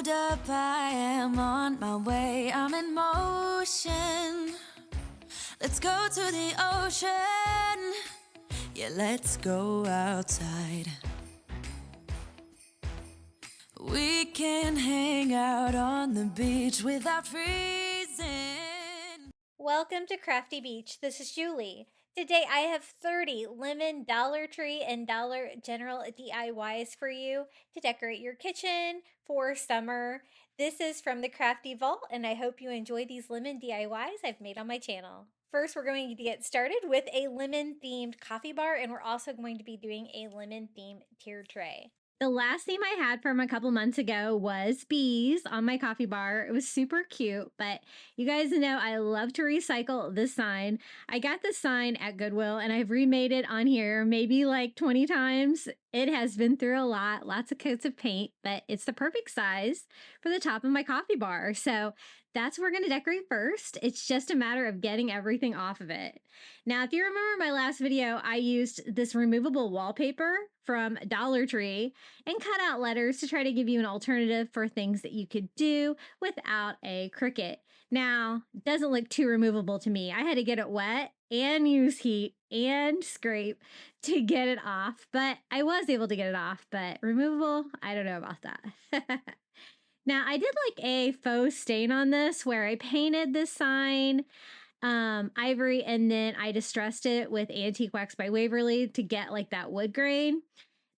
Hold up, I am on my way, I'm in motion. Let's go to the ocean. Yeah, let's go outside. We can hang out on the beach without freezing. Welcome to Crafty Beach. This is Julie. Today I have 30 lemon Dollar Tree and Dollar General DIYs for you to decorate your kitchen for summer. This is from the Crafty Vault, and I hope you enjoy these lemon DIYs I've made on my channel. First, we're going to get started with a lemon themed coffee bar, and we're also going to be doing a lemon themed tier tray. The last theme I had from a couple months ago was bees on my coffee bar. It was super cute, but you guys know I love to recycle this sign. I got this sign at Goodwill and I've remade it on here maybe like 20 times. It has been through a lot, lots of coats of paint, but it's the perfect size for the top of my coffee bar. So that's what we're going to decorate first. It's just a matter of getting everything off of it. Now, if you remember my last video, I used this removable wallpaper from Dollar Tree and cut out letters to try to give you an alternative for things that you could do without a Cricut. Now, it doesn't look too removable to me. I had to get it wet and use heat and scrape to get it off, but I was able to get it off, but removable, I don't know about that. Now, I did like a faux stain on this where I painted this sign ivory, and then I distressed it with Antique Wax by Waverly to get like that wood grain.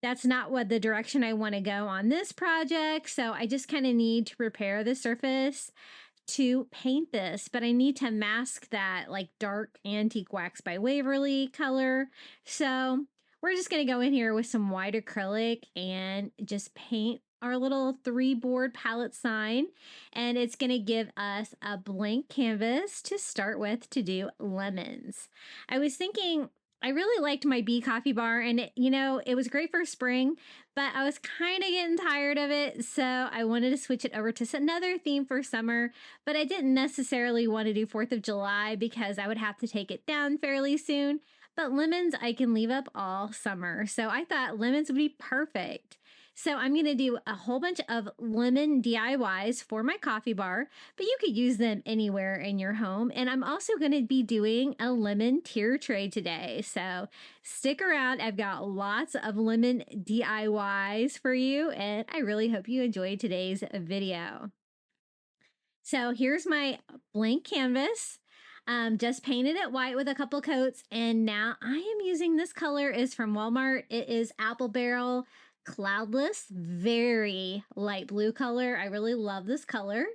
That's not what the direction I want to go on this project, so I just kind of need to prepare the surface to paint this, but I need to mask that like dark Antique Wax by Waverly color. So we're just going to go in here with some white acrylic and just paint our little 3-board pallet sign, and it's going to give us a blank canvas to start with to do lemons. I was thinking I really liked my bee coffee bar, and it was great for spring, but I was kind of getting tired of it, so I wanted to switch it over to another theme for summer, but I didn't necessarily want to do 4th of July because I would have to take it down fairly soon. But lemons I can leave up all summer, so I thought lemons would be perfect. So I'm going to do a whole bunch of lemon DIYs for my coffee bar, but you could use them anywhere in your home. And I'm also going to be doing a lemon tier tray today. So stick around. I've got lots of lemon DIYs for you, and I really hope you enjoyed today's video. So here's my blank canvas. Just painted it white with a couple coats, and now I am using this color. Is from Walmart. It is Apple Barrel Cloudless, very light blue color. I really love this color,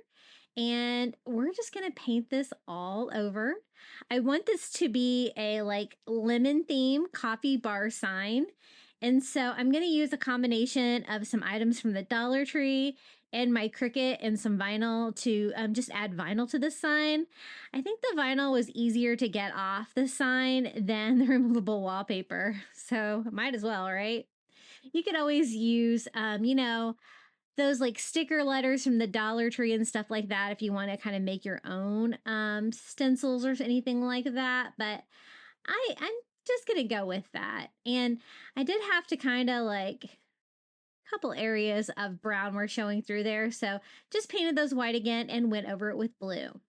and we're just gonna paint this all over. I want this to be a like lemon theme coffee bar sign, and so I'm gonna use a combination of some items from the Dollar Tree and my Cricut and some vinyl to just add vinyl to the sign. I think the vinyl was easier to get off the sign than the removable wallpaper, so might as well, right? You could always use, those like sticker letters from the Dollar Tree and stuff like that if you want to kind of make your own stencils or anything like that. But I'm just going to go with that. And I did have to kind of like couple areas of brown were showing through there. So just painted those white again and went over it with blue.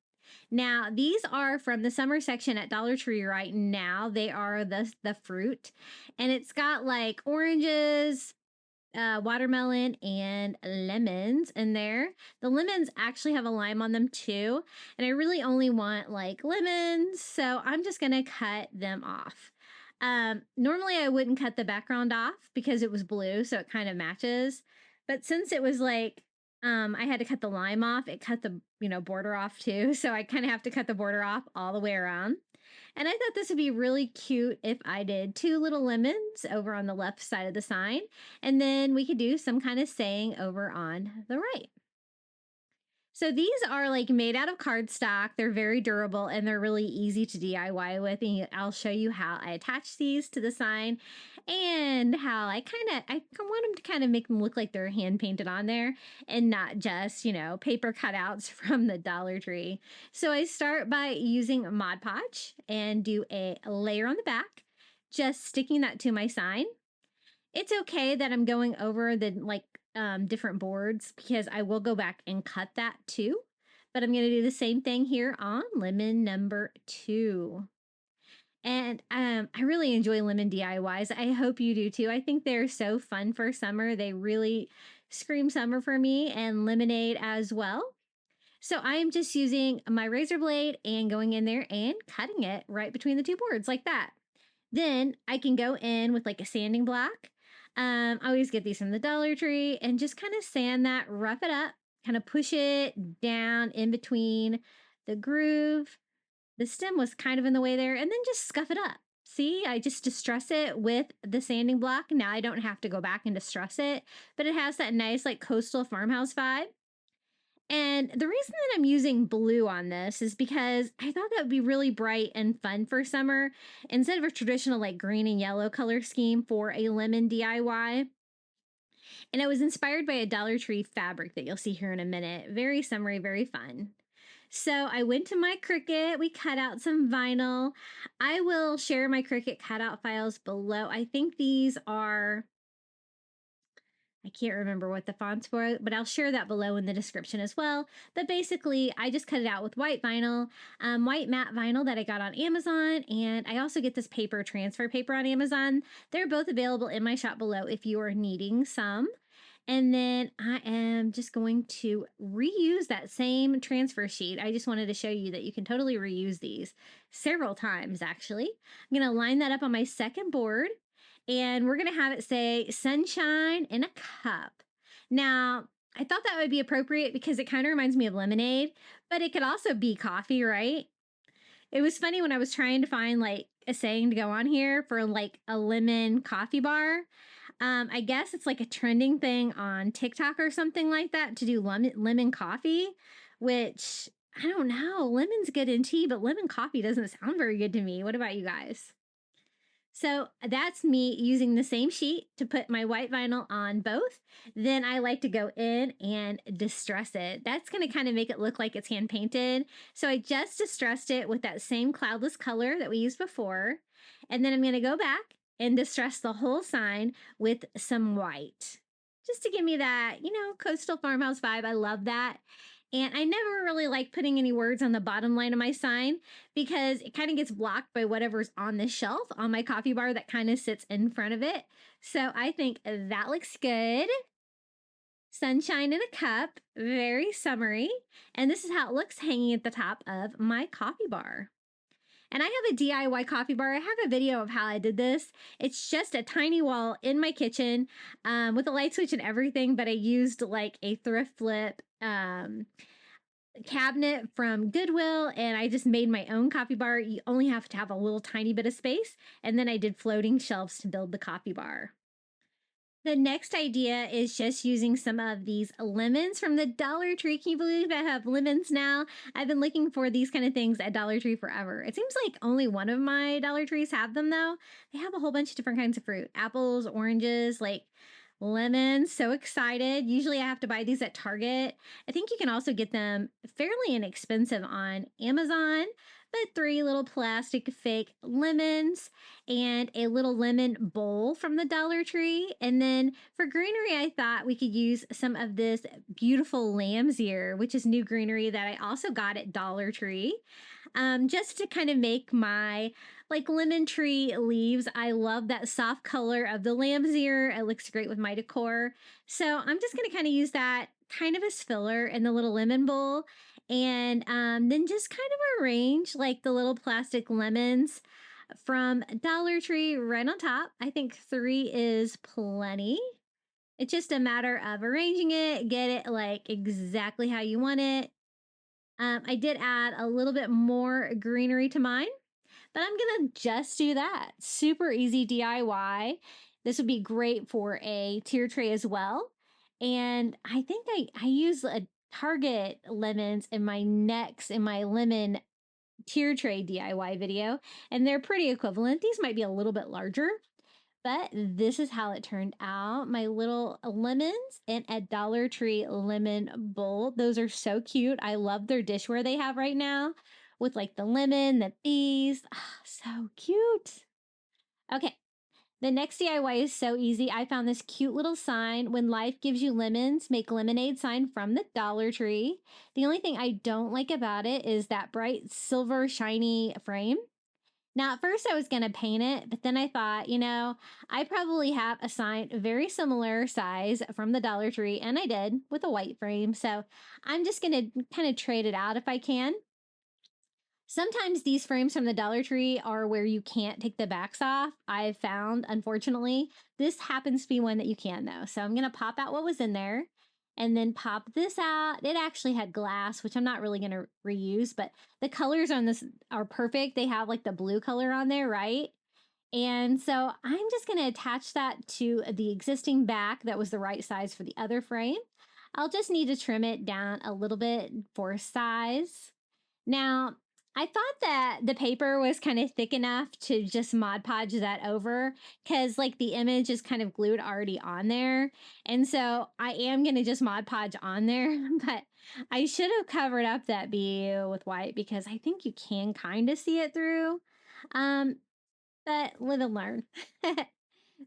Now, these are from the summer section at Dollar Tree right now. They are the fruit, and it's got like oranges, watermelon, and lemons in there. The lemons actually have a lime on them too, and I really only want like lemons, so I'm just gonna cut them off. Normally I wouldn't cut the background off because it was blue, so it kind of matches. But since it was like I had to cut the lime off, it cut the border off too. So I kind of have to cut the border off all the way around. And I thought this would be really cute if I did 2 little lemons over on the left side of the sign. And then we could do some kind of saying over on the right. So these are like made out of cardstock. They're very durable and they're really easy to DIY with. And I'll show you how I attach these to the sign and how I want them to kind of make them look like they're hand painted on there and not just, paper cutouts from the Dollar Tree. So I start by using Mod Podge and do a layer on the back, just sticking that to my sign. It's okay that I'm going over the like different boards because I will go back and cut that too. But I'm going to do the same thing here on lemon number 2. And I really enjoy lemon DIYs. I hope you do too. I think they're so fun for summer. They really scream summer for me, and lemonade as well. So I'm just using my razor blade and going in there and cutting it right between the two boards like that. Then I can go in with like a sanding block. I always get these from the Dollar Tree and just kind of sand that, rough it up, kind of push it down in between the groove. The stem was kind of in the way there, and then just scuff it up. See, I just distress it with the sanding block. Now I don't have to go back and distress it, but it has that nice like coastal farmhouse vibe. And the reason that I'm using blue on this is because I thought that would be really bright and fun for summer instead of a traditional like green and yellow color scheme for a lemon DIY. And it was inspired by a Dollar Tree fabric that you'll see here in a minute. Very summery, very fun. So I went to my Cricut. We cut out some vinyl. I will share my Cricut cutout files below. I think these are, I can't remember what the fonts were, but I'll share that below in the description as well. But basically, I just cut it out with white vinyl, white matte vinyl that I got on Amazon. And I also get this paper, transfer paper on Amazon. They're both available in my shop below if you are needing some. And then I am just going to reuse that same transfer sheet. I just wanted to show you that you can totally reuse these several times, actually. I'm going to line that up on my second board, and we're going to have it say sunshine in a cup. Now, I thought that would be appropriate because it kind of reminds me of lemonade, but it could also be coffee, right? It was funny when I was trying to find like a saying to go on here for like a lemon coffee bar. I guess it's like a trending thing on TikTok or something like that to do lemon coffee, which I don't know. Lemon's good in tea, but lemon coffee doesn't sound very good to me. What about you guys? So that's me using the same sheet to put my white vinyl on both. Then I like to go in and distress it. That's going to kind of make it look like it's hand painted. So I just distressed it with that same cloudless color that we used before. And then I'm going to go back and distress the whole sign with some white, just to give me that, coastal farmhouse vibe. I love that. And I never really like putting any words on the bottom line of my sign because it kind of gets blocked by whatever's on the shelf on my coffee bar that kind of sits in front of it. So I think that looks good. Sunshine in a cup, very summery. And this is how it looks hanging at the top of my coffee bar. And I have a DIY coffee bar. I have a video of how I did this. It's just a tiny wall in my kitchen with a light switch and everything, but I used like a thrift flip cabinet from Goodwill, and I just made my own coffee bar. You only have to have a little tiny bit of space, and then I did floating shelves to build the coffee bar. The next idea is just using some of these lemons from the Dollar Tree. Can you believe I have lemons now? I've been looking for these kind of things at Dollar Tree forever. It seems like only one of my Dollar Trees have them though. They have a whole bunch of different kinds of fruit. Apples, oranges, like lemons. So excited. Usually I have to buy these at Target. I think you can also get them fairly inexpensive on Amazon. But 3 little plastic fake lemons and a little lemon bowl from the Dollar Tree. And then for greenery, I thought we could use some of this beautiful lamb's ear, which is new greenery that I also got at Dollar Tree. Just to kind of make my like lemon tree leaves. I love that soft color of the lamb's ear. It looks great with my decor. So I'm just going to kind of use that kind of as filler in the little lemon bowl. And then just kind of arrange like the little plastic lemons from Dollar Tree right on top. I think 3 is plenty. It's just a matter of arranging it, get it like exactly how you want it. I did add a little bit more greenery to mine, but I'm going to just do that. Super easy DIY. This would be great for a tier tray as well. And I think I use a Target lemons in my lemon tier tray DIY video, and they're pretty equivalent. These might be a little bit larger, but this is how it turned out. My little lemons in a Dollar Tree lemon bowl. Those are so cute. I love their dishware they have right now with like the lemon, the bees. Oh, so cute. Okay. The next DIY is so easy. I found this cute little sign, "When life gives you lemons, make lemonade" sign from the Dollar Tree. The only thing I don't like about it is that bright silver shiny frame. Now, at first I was going to paint it, but then I thought, I probably have a sign very similar size from the Dollar Tree, and I did, with a white frame. So I'm just going to kind of trade it out if I can. Sometimes these frames from the Dollar Tree are where you can't take the backs off. I've found, unfortunately, this happens to be one that you can though. So I'm going to pop out what was in there and then pop this out. It actually had glass, which I'm not really going to reuse, but the colors on this are perfect. They have like the blue color on there, right? And so I'm just going to attach that to the existing back that was the right size for the other frame. I'll just need to trim it down a little bit for size. Now, I thought that the paper was kind of thick enough to just Mod Podge that over, because like the image is kind of glued already on there. And so I am going to just Mod Podge on there, but I should have covered up that BU with white because I think you can kind of see it through. But live and learn.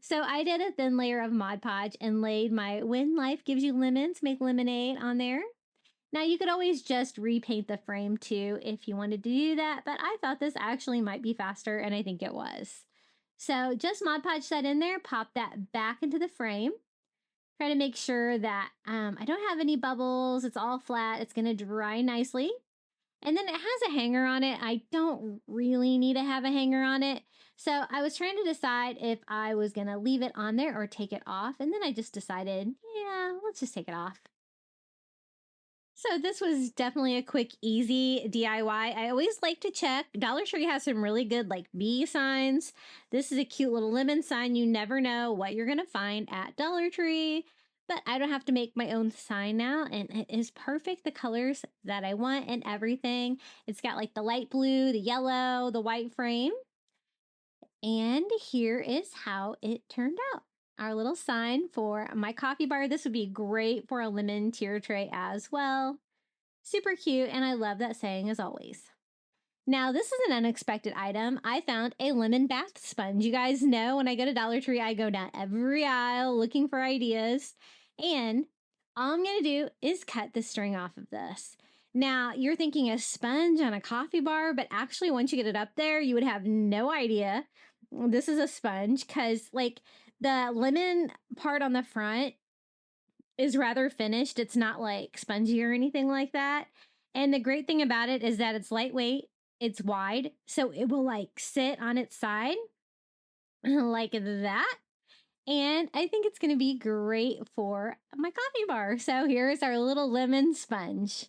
So I did a thin layer of Mod Podge and laid my "When life gives you lemons, make lemonade" on there. Now, you could always just repaint the frame too if you wanted to do that, but I thought this actually might be faster, and I think it was. So just Mod Podge that in there, pop that back into the frame. Try to make sure that I don't have any bubbles. It's all flat. It's going to dry nicely. And then it has a hanger on it. I don't really need to have a hanger on it. So I was trying to decide if I was going to leave it on there or take it off. And then I just decided, yeah, let's just take it off. So this was definitely a quick, easy DIY. I always like to check. Dollar Tree has some really good like bee signs. This is a cute little lemon sign. You never know what you're going to find at Dollar Tree. But I don't have to make my own sign now, and it is perfect, the colors that I want and everything. It's got like the light blue, the yellow, the white frame. And here is how it turned out. Our little sign for my coffee bar. This would be great for a lemon tier tray as well. Super cute, and I love that saying as always. Now, this is an unexpected item. I found a lemon bath sponge. You guys know when I go to Dollar Tree, I go down every aisle looking for ideas. And all I'm going to do is cut the string off of this. Now, you're thinking a sponge on a coffee bar, but actually once you get it up there, you would have no idea this is a sponge, because like the lemon part on the front is rather finished. It's not like spongy or anything like that. And the great thing about it is that it's lightweight, it's wide, so it will like sit on its side like that. And I think it's going to be great for my coffee bar. So here's our little lemon sponge.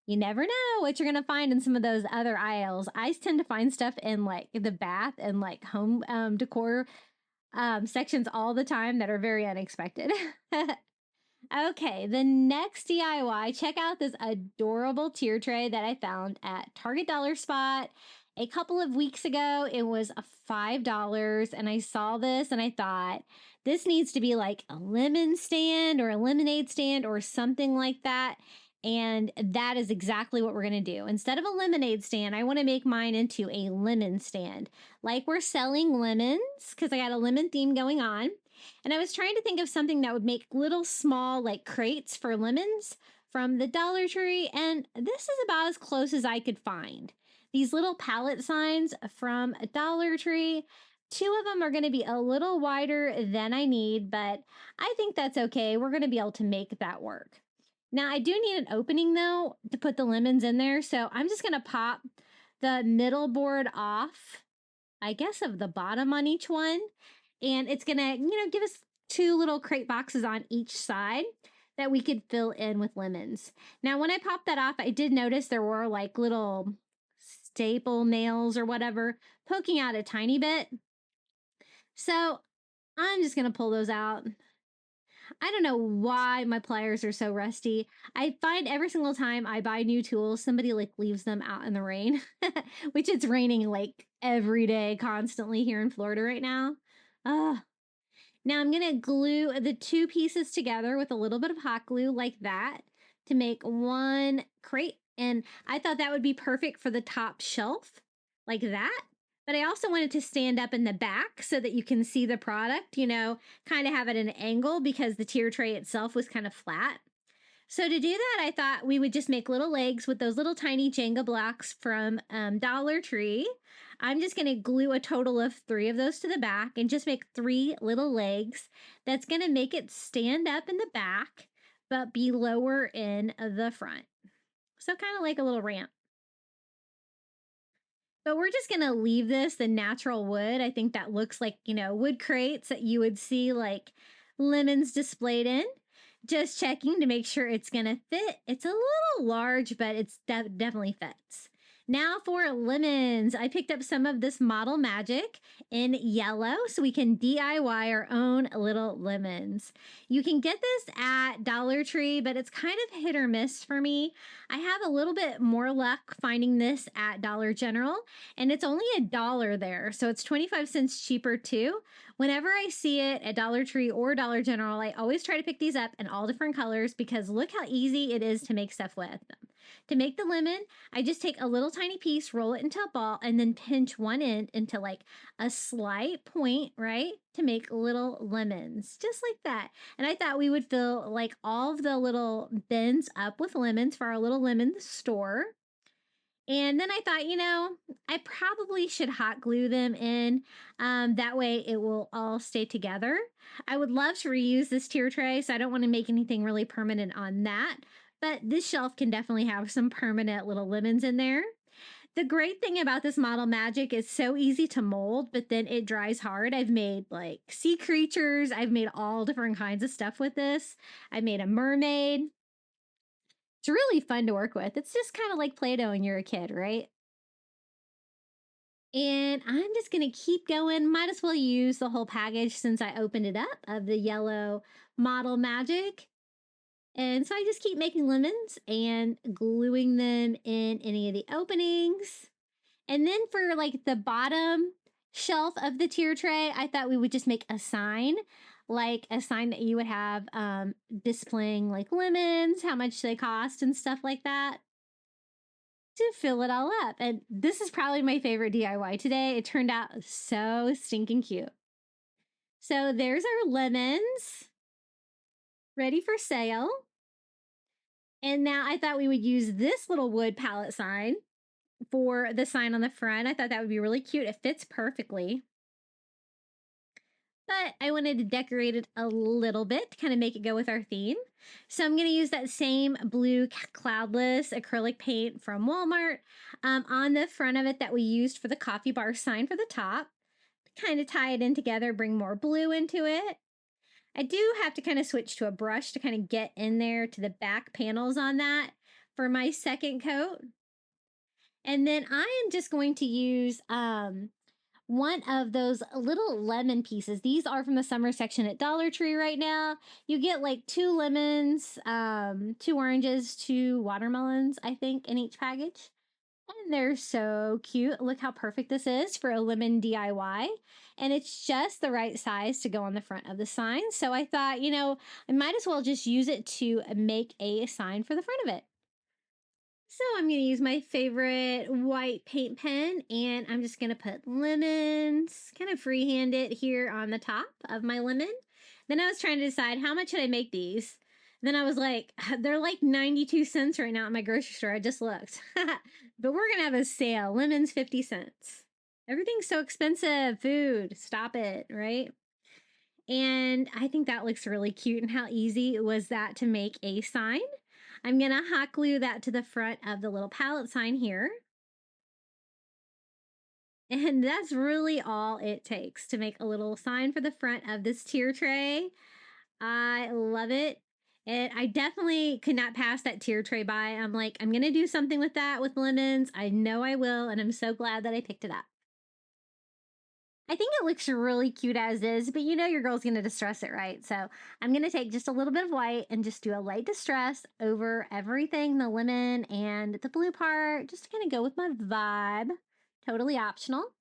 You never know what you're going to find in some of those other aisles. I tend to find stuff in like the bath and like home decor sections all the time that are very unexpected. Okay, the next DIY, check out this adorable tier tray that I found at Target Dollar Spot a couple of weeks ago. It was $5, and I saw this and I thought, this needs to be like a lemon stand or a lemonade stand or something like that. And that is exactly what we're going to do. Instead of a lemonade stand, I want to make mine into a lemon stand. Like we're selling lemons, because I got a lemon theme going on. And I was trying to think of something that would make little small like crates for lemons from the Dollar Tree. And this is about as close as I could find. These little pallet signs from Dollar Tree. 2 of them are going to be a little wider than I need, but I think that's okay. We're going to be able to make that work. Now, I do need an opening, though, to put the lemons in there. So I'm just going to pop the middle board off, I guess, of the bottom on each one. And it's going to, give us 2 little crate boxes on each side that we could fill in with lemons. Now, when I popped that off, I did notice there were like little staple nails or whatever poking out a tiny bit. So I'm just going to pull those out. I don't know why my pliers are so rusty. I find every single time I buy new tools, somebody like leaves them out in the rain, which it's raining like every day constantly here in Florida right now. Now I'm going to glue the 2 pieces together with a little bit of hot glue like that to make one crate. And I thought that would be perfect for the top shelf like that. But I also want it to stand up in the back so that you can see the product, you know, kind of have it at an angle because the tier tray itself was kind of flat. So to do that, I thought we would just make little legs with those little tiny Jenga blocks from Dollar Tree. I'm just going to glue a total of 3 of those to the back and just make 3 little legs. That's going to make it stand up in the back, but be lower in the front. So kind of like a little ramp. But we're just going to leave this the natural wood. I think that looks like, you know, wood crates that you would see like lemons displayed in. Just checking to make sure it's going to fit. It's a little large, but it's definitely fits. Now for lemons. I picked up some of this Model Magic in yellow so we can DIY our own little lemons. You can get this at Dollar Tree, but it's kind of hit or miss for me. I have a little bit more luck finding this at Dollar General, and it's only $1 there, so it's 25 cents cheaper too. Whenever I see it at Dollar Tree or Dollar General, I always try to pick these up in all different colors because look how easy it is to make stuff with them. To make the lemon, I just take a little tiny piece, roll it into a ball, and then pinch one end into like a slight point, right? To make little lemons, just like that. And I thought we would fill like all of the little bins up with lemons for our little lemon store. And then I thought, you know, I probably should hot glue them in. That way it will all stay together. I would love to reuse this tier tray, so I don't want to make anything really permanent on that. But this shelf can definitely have some permanent little lemons in there. The great thing about this Model Magic is so easy to mold, but then it dries hard. I've made like sea creatures. I've made all different kinds of stuff with this. I made a mermaid. It's really fun to work with. It's just kind of like Play-Doh when you're a kid, right? And I'm just going to keep going. Might as well use the whole package since I opened it up of the yellow Model Magic. And so I just keep making lemons and gluing them in any of the openings. And then for like the bottom shelf of the tier tray, I thought we would just make a sign, like a sign that you would have displaying like lemons, how much they cost and stuff like that to fill it all up. And this is probably my favorite DIY today. It turned out so stinking cute. So there's our lemons ready for sale. And now I thought we would use this little wood pallet sign for the sign on the front. I thought that would be really cute. It fits perfectly. But I wanted to decorate it a little bit to kind of make it go with our theme. So I'm going to use that same blue cloudless acrylic paint from Walmart on the front of it that we used for the coffee bar sign for the top. Kind of tie it in together, bring more blue into it. I do have to kind of switch to a brush to kind of get in there to the back panels on that for my second coat. And then I am just going to use one of those little lemon pieces. These are from the summer section at Dollar Tree right now. You get like 2 lemons, 2 oranges, 2 watermelons, I think, in each package. And they're so cute. Look how perfect this is for a lemon DIY. And it's just the right size to go on the front of the sign. So I thought, you know, I might as well just use it to make a sign for the front of it. So I'm going to use my favorite white paint pen, and I'm just going to put lemons, kind of freehand it here on the top of my lemon. Then I was trying to decide how much should I make these. Then I was like, they're like 92 cents right now at my grocery store. I just looked. But we're going to have a sale. Lemons 50 cents. Everything's so expensive. Food. Stop it, right? And I think that looks really cute. And how easy was that to make a sign? I'm going to hot glue that to the front of the little pallet sign here. And that's really all it takes to make a little sign for the front of this tier tray. I love it. And I definitely could not pass that tier tray by. I'm like, I'm going to do something with that with lemons. I know I will. And I'm so glad that I picked it up. I think it looks really cute as is, but you know your girl's going to distress it, right? So I'm going to take just a little bit of white and just do a light distress over everything, the lemon and the blue part, just to kind of go with my vibe. Totally optional.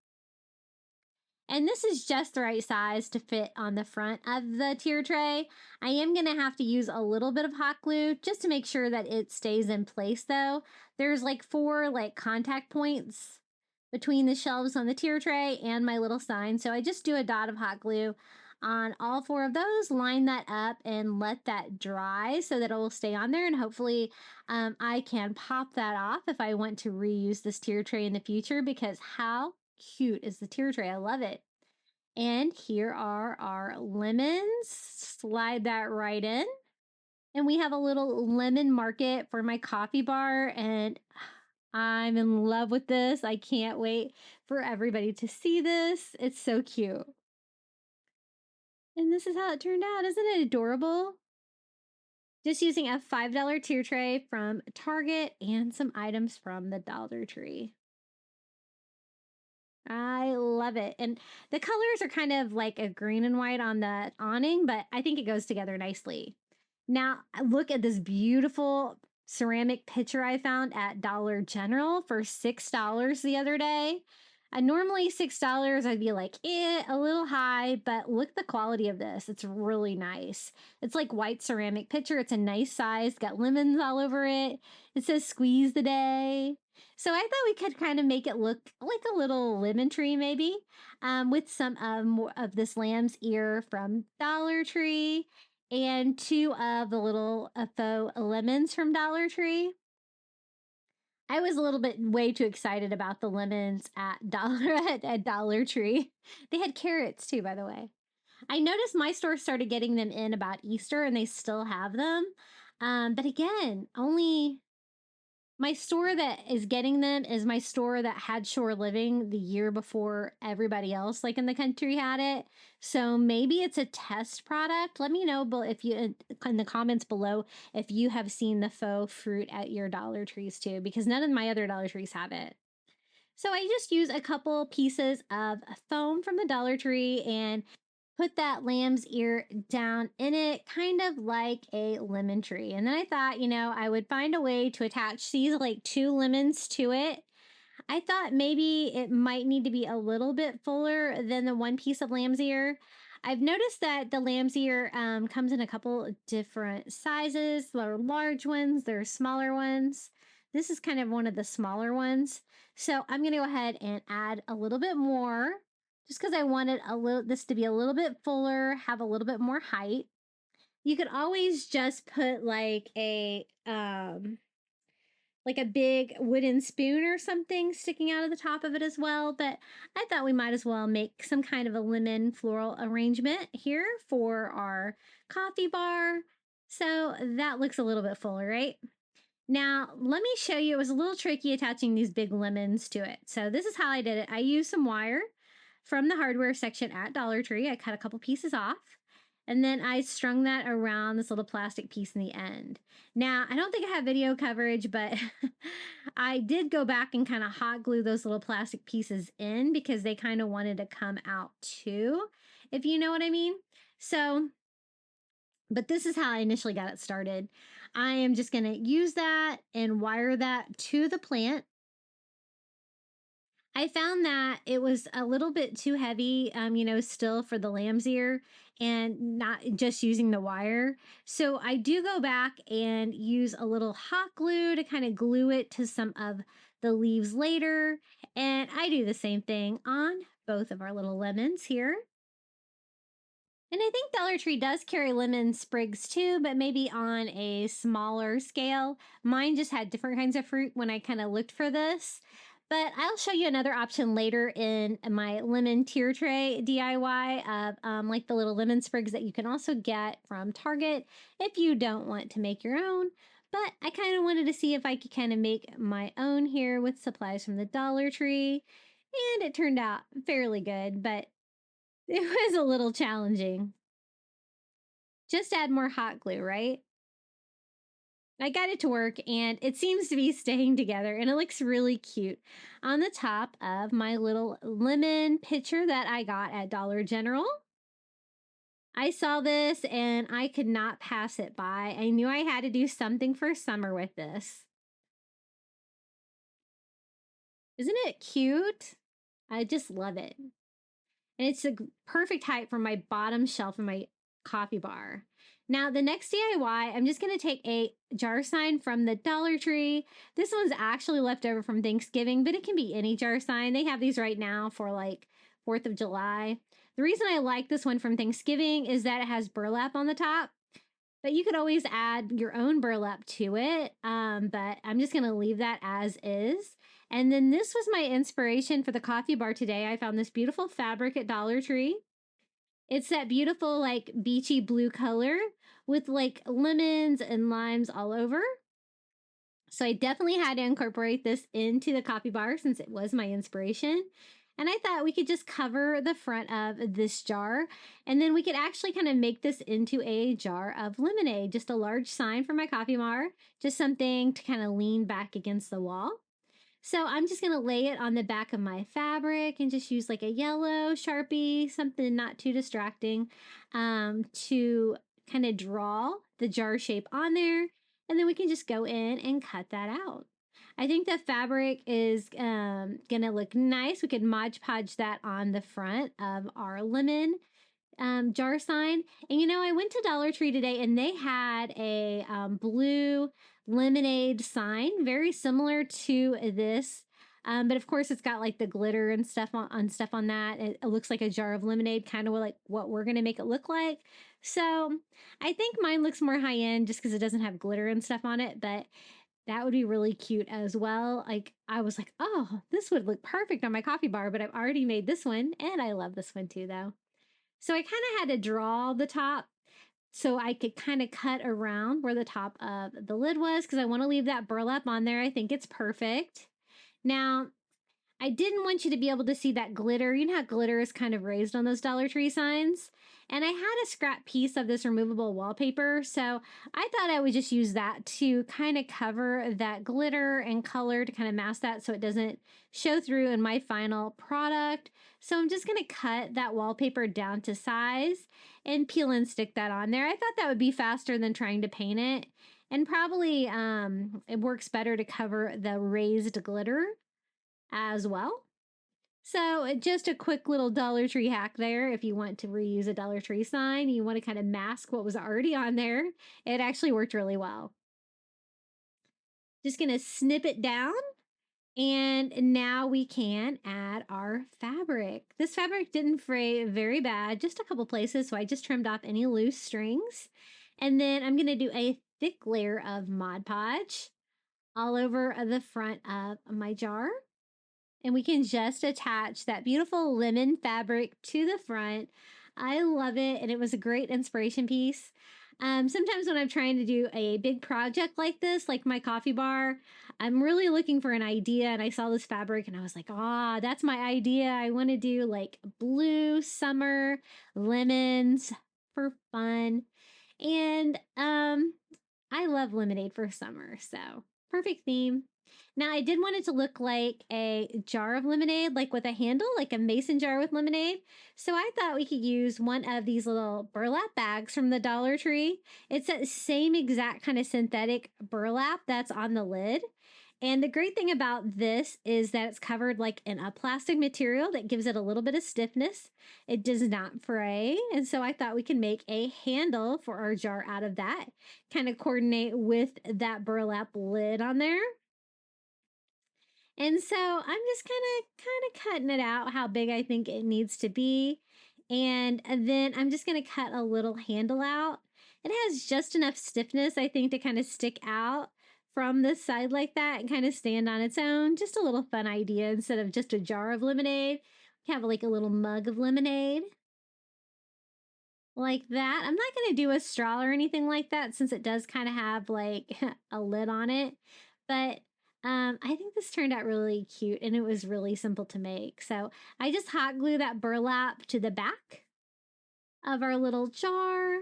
And this is just the right size to fit on the front of the tier tray. I am going to have to use a little bit of hot glue just to make sure that it stays in place though. There's like 4 like contact points between the shelves on the tier tray and my little sign. So I just do a dot of hot glue on all 4 of those, line that up and let that dry so that it will stay on there. And hopefully I can pop that off if I want to reuse this tier tray in the future, because how cute is the tier tray? I love it. And here are our lemons. Slide that right in. And we have a little lemon market for my coffee bar, and I'm in love with this. I can't wait for everybody to see this. It's so cute. And this is how it turned out. Isn't it adorable? Just using a $5 tier tray from Target and some items from the Dollar Tree. I love it. And the colors are kind of like a green and white on the awning, but I think it goes together nicely. Now, look at this beautiful ceramic pitcher I found at Dollar General for $6 the other day. Normally $6, I'd be like, a little high, but look at the quality of this. It's really nice. It's like white ceramic pitcher. It's a nice size, got lemons all over it. It says squeeze the day. So I thought we could kind of make it look like a little lemon tree maybe, with some more of this lamb's ear from Dollar Tree and 2 of the little faux lemons from Dollar Tree. I was a little bit way too excited about the lemons at Dollar Tree. They had carrots too, by the way. I noticed my store started getting them in about Easter, and they still have them. But again, only my store that is getting them is my store that had Shore Living the year before everybody else, like in the country, had it. So maybe it's a test product. Let me know if you in the comments below if you have seen the faux fruit at your Dollar Trees too, because none of my other Dollar Trees have it. So I just use a couple pieces of foam from the Dollar Tree and put that lamb's ear down in it, kind of like a lemon tree. And then I thought, I would find a way to attach these like 2 lemons to it. I thought maybe it might need to be a little bit fuller than the 1 piece of lamb's ear. I've noticed that the lamb's ear comes in a couple different sizes. There are large ones, there are smaller ones. This is kind of one of the smaller ones. So I'm going to go ahead and add a little bit more, just because I wanted this to be a little bit fuller, have a little bit more height. You could always just put like a big wooden spoon or something sticking out of the top of it as well, but I thought we might as well make some kind of a lemon floral arrangement here for our coffee bar. So that looks a little bit fuller, right? Now, let me show you. It was a little tricky attaching these big lemons to it. So this is how I did it. I used some wire from the hardware section at Dollar Tree. I cut a couple pieces off, and then I strung that around this little plastic piece in the end. Now, I don't think I have video coverage, but I did go back and kind of hot glue those little plastic pieces in because they kind of wanted to come out too, if you know what I mean. So, but this is how I initially got it started. I am just going to use that and wire that to the plant. I found that it was a little bit too heavy, still for the lamb's ear and not just using the wire. So I do go back and use a little hot glue to kind of glue it to some of the leaves later. And I do the same thing on both of our little lemons here. And I think Dollar Tree does carry lemon sprigs too, but maybe on a smaller scale. Mine just had different kinds of fruit when I kind of looked for this. But I'll show you another option later in my lemon tier tray DIY of like the little lemon sprigs that you can also get from Target if you don't want to make your own. But I kind of wanted to see if I could kind of make my own here with supplies from the Dollar Tree. And it turned out fairly good, but it was a little challenging. Just add more hot glue, right? I got it to work, and it seems to be staying together, and it looks really cute on the top of my little lemon pitcher that I got at Dollar General. I saw this, and I could not pass it by. I knew I had to do something for summer with this. Isn't it cute? I just love it. And it's a perfect height for my bottom shelf of my coffee bar. Now, the next DIY, I'm just going to take a jar sign from the Dollar Tree. This one's actually left over from Thanksgiving, but it can be any jar sign. They have these right now for like 4th of July. The reason I like this one from Thanksgiving is that it has burlap on the top, but you could always add your own burlap to it. But I'm just going to leave that as is. And then this was my inspiration for the coffee bar today. I found this beautiful fabric at Dollar Tree. It's that beautiful, like, beachy blue color with, like, lemons and limes all over. So I definitely had to incorporate this into the coffee bar since it was my inspiration. And I thought we could just cover the front of this jar. And then we could actually kind of make this into a jar of lemonade. Just a large sign for my coffee bar. Just something to kind of lean back against the wall. So I'm just going to lay it on the back of my fabric and just use like a yellow Sharpie, something not too distracting, to kind of draw the jar shape on there. And then we can just go in and cut that out. I think the fabric is going to look nice. We could Mod Podge that on the front of our lemon jar sign. And you know, I went to Dollar Tree today and they had a blue lemonade sign, very similar to this. But of course, it's got like the glitter and stuff on that. It looks like a jar of lemonade, kind of like what we're going to make it look like. So I think mine looks more high end just because it doesn't have glitter and stuff on it. But that would be really cute as well. Like, I was like, oh, this would look perfect on my coffee bar, but I've already made this one. And I love this one too, though. So I kind of had to draw the top so I could kind of cut around where the top of the lid was because I want to leave that burlap on there. I think it's perfect. Now, I didn't want you to be able to see that glitter. You know how glitter is kind of raised on those Dollar Tree signs? And I had a scrap piece of this removable wallpaper, so I thought I would just use that to kind of cover that glitter and color to kind of mask that so it doesn't show through in my final product. So I'm just going to cut that wallpaper down to size and peel and stick that on there. I thought that would be faster than trying to paint it. And probably it works better to cover the raised glitter as well. So just a quick little Dollar Tree hack there. If you want to reuse a Dollar Tree sign, you want to kind of mask what was already on there. It actually worked really well. Just going to snip it down. And now we can add our fabric. This fabric didn't fray very bad, just a couple places. So I just trimmed off any loose strings. And then I'm going to do a thick layer of Mod Podge all over the front of my jar. And we can just attach that beautiful lemon fabric to the front. I love it, and it was a great inspiration piece. Sometimes when I'm trying to do a big project like this, like my coffee bar, I'm really looking for an idea, and I saw this fabric, and I was like, ah, that's my idea. I want to do like blue summer lemons for fun. And I love lemonade for summer, so perfect theme. Now, I did want it to look like a jar of lemonade, like with a handle, like a mason jar with lemonade. So I thought we could use one of these little burlap bags from the Dollar Tree. It's that same exact kind of synthetic burlap that's on the lid. And the great thing about this is that it's covered like in a plastic material that gives it a little bit of stiffness. It does not fray. And so I thought we could make a handle for our jar out of that, kind of coordinate with that burlap lid on there. And so I'm just kind of cutting it out how big I think it needs to be. And then I'm just going to cut a little handle out. It has just enough stiffness, I think, to kind of stick out from the side like that and kind of stand on its own. Just a little fun idea. Instead of just a jar of lemonade, we have like a little mug of lemonade. Like that. I'm not going to do a straw or anything like that since it does kind of have like a lid on it. But I think this turned out really cute and it was really simple to make. So I just hot glue that burlap to the back of our little jar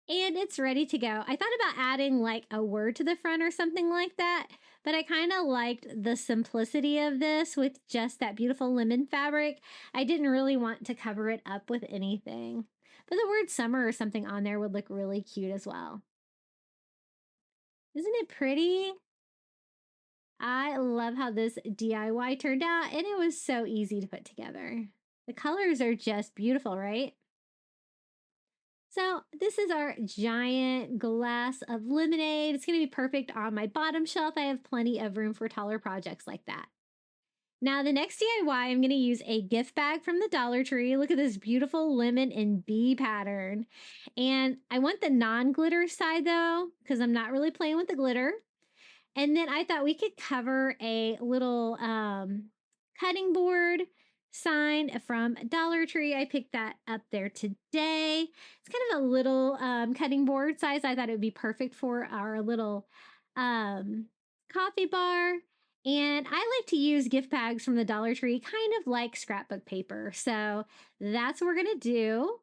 and it's ready to go. I thought about adding like a word to the front or something like that, but I kind of liked the simplicity of this with just that beautiful lemon fabric. I didn't really want to cover it up with anything, but the word summer or something on there would look really cute as well. Isn't it pretty? I love how this DIY turned out, and it was so easy to put together. The colors are just beautiful, right? So this is our giant glass of lemonade. It's going to be perfect on my bottom shelf. I have plenty of room for taller projects like that. Now, the next DIY, I'm going to use a gift bag from the Dollar Tree. Look at this beautiful lemon and bee pattern. And I want the non-glitter side though, because I'm not really playing with the glitter. And then I thought we could cover a little cutting board sign from Dollar Tree. I picked that up there today. It's kind of a little cutting board size. I thought it would be perfect for our little coffee bar. And I like to use gift bags from the Dollar Tree, kind of like scrapbook paper. So that's what we're going to do.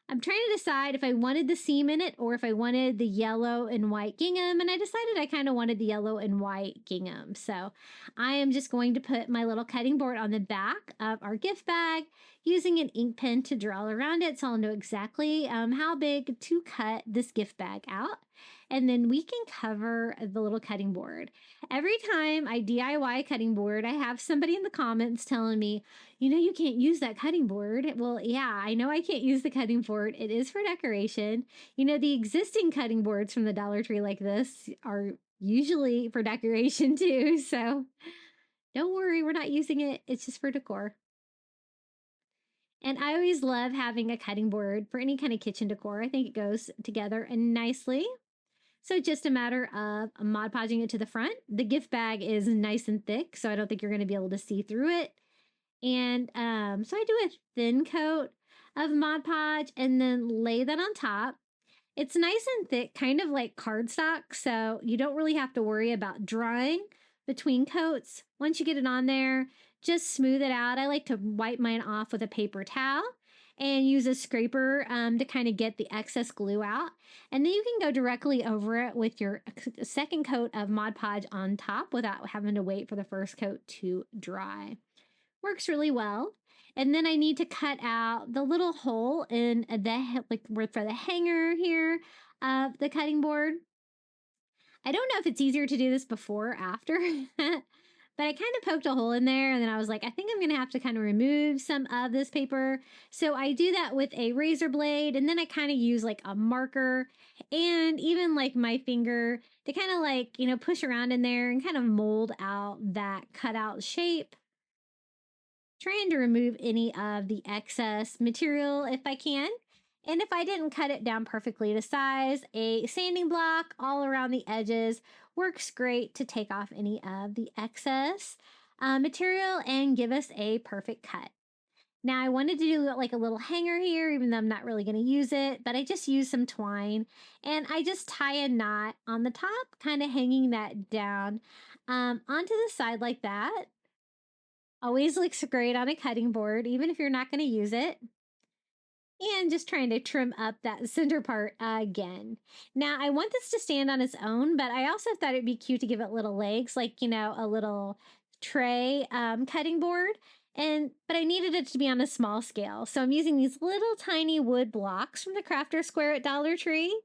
I'm trying to decide if I wanted the seam in it or if I wanted the yellow and white gingham, and I decided I kind of wanted the yellow and white gingham. So I am just going to put my little cutting board on the back of our gift bag using an ink pen to draw around it so I'll know exactly how big to cut this gift bag out. And then we can cover the little cutting board. Every time I DIY a cutting board, I have somebody in the comments telling me, you know, you can't use that cutting board. Well, yeah, I know I can't use the cutting board. It is for decoration. You know, the existing cutting boards from the Dollar Tree like this are usually for decoration too. So don't worry, we're not using it. It's just for decor. And I always love having a cutting board for any kind of kitchen decor. I think it goes together nicely. So just a matter of Mod Podging it to the front. The gift bag is nice and thick, so I don't think you're going to be able to see through it. And so I do a thin coat of Mod Podge and then lay that on top. It's nice and thick, kind of like cardstock, so you don't really have to worry about drying between coats. Once you get it on there, just smooth it out. I like to wipe mine off with a paper towel and use a scraper to kind of get the excess glue out. And then you can go directly over it with your second coat of Mod Podge on top without having to wait for the first coat to dry. Works really well. And then I need to cut out the little hole in the, for the hanger here of the cutting board. I don't know if it's easier to do this before or after, but I kind of poked a hole in there and then I was like, I think I'm going to have to kind of remove some of this paper. So I do that with a razor blade and then I kind of use like a marker and even like my finger to kind of like, you know, push around in there and kind of mold out that cutout shape. Trying to remove any of the excess material if I can. And if I didn't cut it down perfectly to size, a sanding block all around the edges works great to take off any of the excess material and give us a perfect cut. Now I wanted to do like a little hanger here, even though I'm not really going to use it, but I just used some twine and I just tie a knot on the top, kind of hanging that down onto the side like that. Always looks great on a cutting board, even if you're not going to use it. And just trying to trim up that center part again. Now, I want this to stand on its own, but I also thought it'd be cute to give it little legs, like, you know, a little tray cutting board. But I needed it to be on a small scale. So I'm using these little tiny wood blocks from the Crafter Square at Dollar Tree.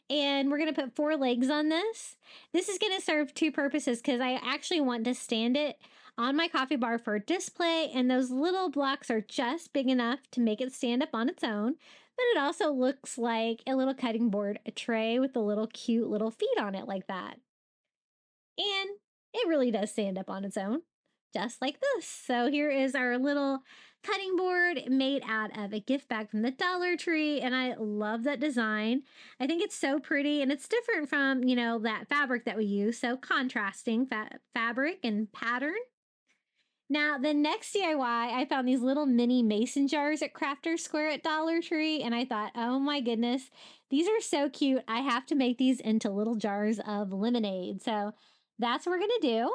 And we're going to put 4 legs on this. This is going to serve 2 purposes because I actually want to stand it on my coffee bar for display, and those little blocks are just big enough to make it stand up on its own, but it also looks like a little cutting board, a tray with the little cute little feet on it like that. And it really does stand up on its own, just like this. So here is our little cutting board made out of a gift bag from the Dollar Tree, and I love that design. I think it's so pretty, and it's different from, you know, that fabric that we use, so contrasting fabric and pattern. Now, the next DIY, I found these little mini mason jars at Crafter Square at Dollar Tree, and I thought, oh my goodness, these are so cute. I have to make these into little jars of lemonade. So that's what we're going to do.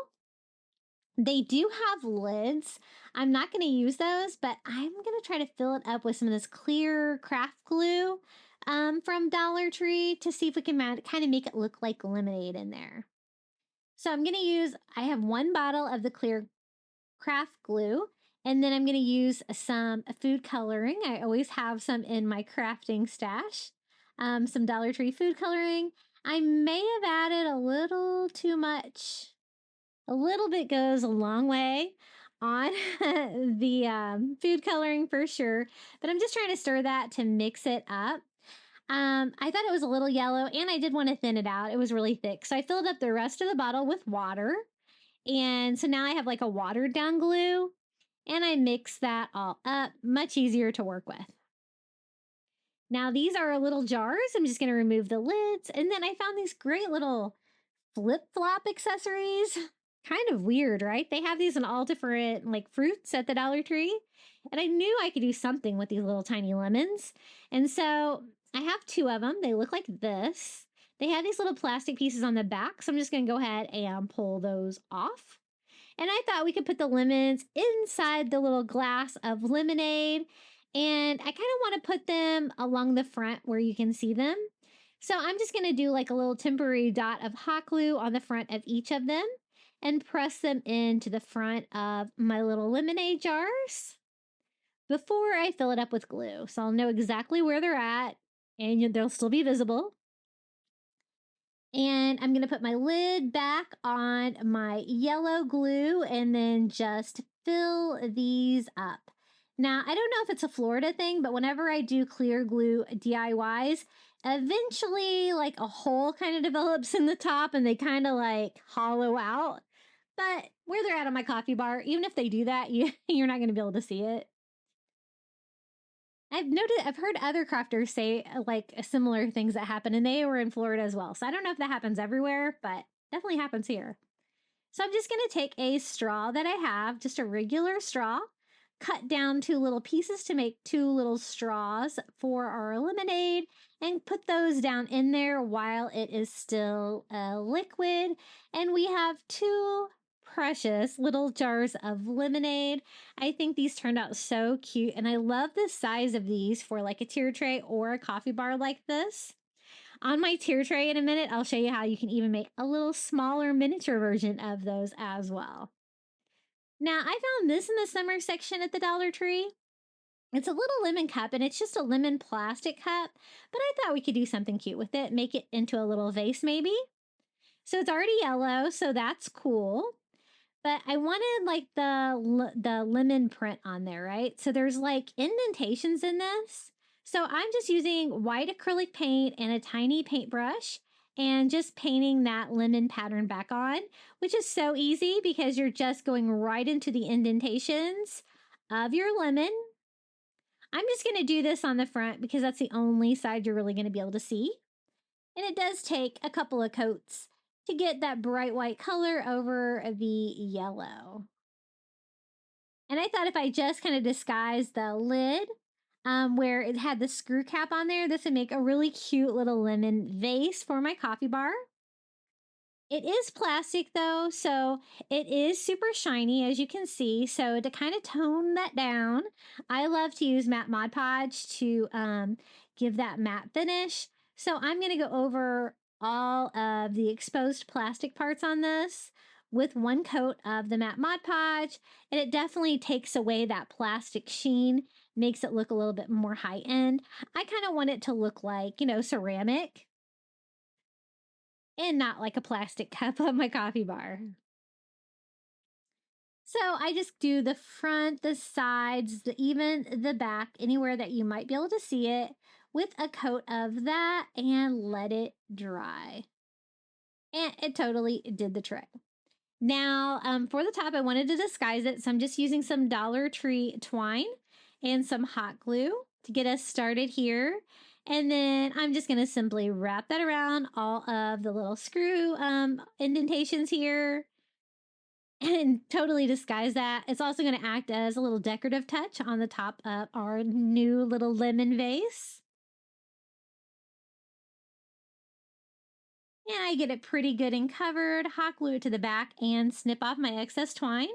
They do have lids. I'm not going to use those, but I'm going to try to fill it up with some of this clear craft glue from Dollar Tree to see if we can kind of make it look like lemonade in there. So I'm going to use, I have 1 bottle of the clear craft glue, and then I'm going to use some food coloring. I always have some in my crafting stash. Some Dollar Tree food coloring. I may have added a little too much. A little bit goes a long way on the food coloring for sure, but I'm just trying to stir that to mix it up. I thought it was a little yellow and I did want to thin it out. It was really thick. So I filled up the rest of the bottle with water. And so now I have like a watered down glue and I mix that all up. Much easier to work with. Now these are little jars. I'm just going to remove the lids. And then I found these great little flip-flop accessories. Kind of weird, right? They have these in all different like fruits at the Dollar Tree. And I knew I could do something with these little tiny lemons. And so I have 2 of them. They look like this. They have these little plastic pieces on the back. So I'm just going to go ahead and pull those off. And I thought we could put the lemons inside the little glass of lemonade. And I kind of want to put them along the front where you can see them. So I'm just going to do like a little temporary dot of hot glue on the front of each of them and press them into the front of my little lemonade jars before I fill it up with glue. So I'll know exactly where they're at and they'll still be visible. And I'm going to put my lid back on my yellow glue and then just fill these up. Now, I don't know if it's a Florida thing, but whenever I do clear glue DIYs, eventually like a hole kind of develops in the top and they kind of like hollow out. But where they're at on my coffee bar, even if they do that, you're not going to be able to see it. I've heard other crafters say like similar things that happen, and they were in Florida as well. So I don't know if that happens everywhere, but definitely happens here. So I'm just going to take a straw that I have, just a regular straw, cut down 2 little pieces to make 2 little straws for our lemonade, and put those down in there while it is still a liquid. And we have 2 precious little jars of lemonade. I think these turned out so cute, and I love the size of these for like a tier tray or a coffee bar like this. On my tier tray in a minute, I'll show you how you can even make a little smaller miniature version of those as well. Now, I found this in the summer section at the Dollar Tree. It's a little lemon cup, and it's just a lemon plastic cup, but I thought we could do something cute with it, make it into a little vase maybe. So it's already yellow, so that's cool. But I wanted like the lemon print on there, right? So there's like indentations in this. So I'm just using white acrylic paint and a tiny paintbrush and just painting that lemon pattern back on, which is so easy because you're just going right into the indentations of your lemon. I'm just going to do this on the front because that's the only side you're really going to be able to see. And it does take a couple of coats to get that bright white color over the yellow. And I thought if I just kind of disguised the lid where it had the screw cap on there, this would make a really cute little lemon vase for my coffee bar. It is plastic though, so it is super shiny as you can see. So to kind of tone that down, I love to use matte Mod Podge to give that matte finish. So I'm going to go over all of the exposed plastic parts on this with 1 coat of the matte Mod Podge, and it definitely takes away that plastic sheen, makes it look a little bit more high end. I kind of want it to look like, ceramic and not like a plastic cup on my coffee bar. So I just do the front, the sides, even the back, anywhere that you might be able to see it with a coat of that and let it dry. And it totally did the trick. Now, for the top, I wanted to disguise it, so I'm just using some Dollar Tree twine and some hot glue to get us started here. And then I'm just going to simply wrap that around all of the little screw indentations here and totally disguise that. It's also going to act as a little decorative touch on the top of our new little lemon vase. And I get it pretty good and covered, hot glue it to the back and snip off my excess twine.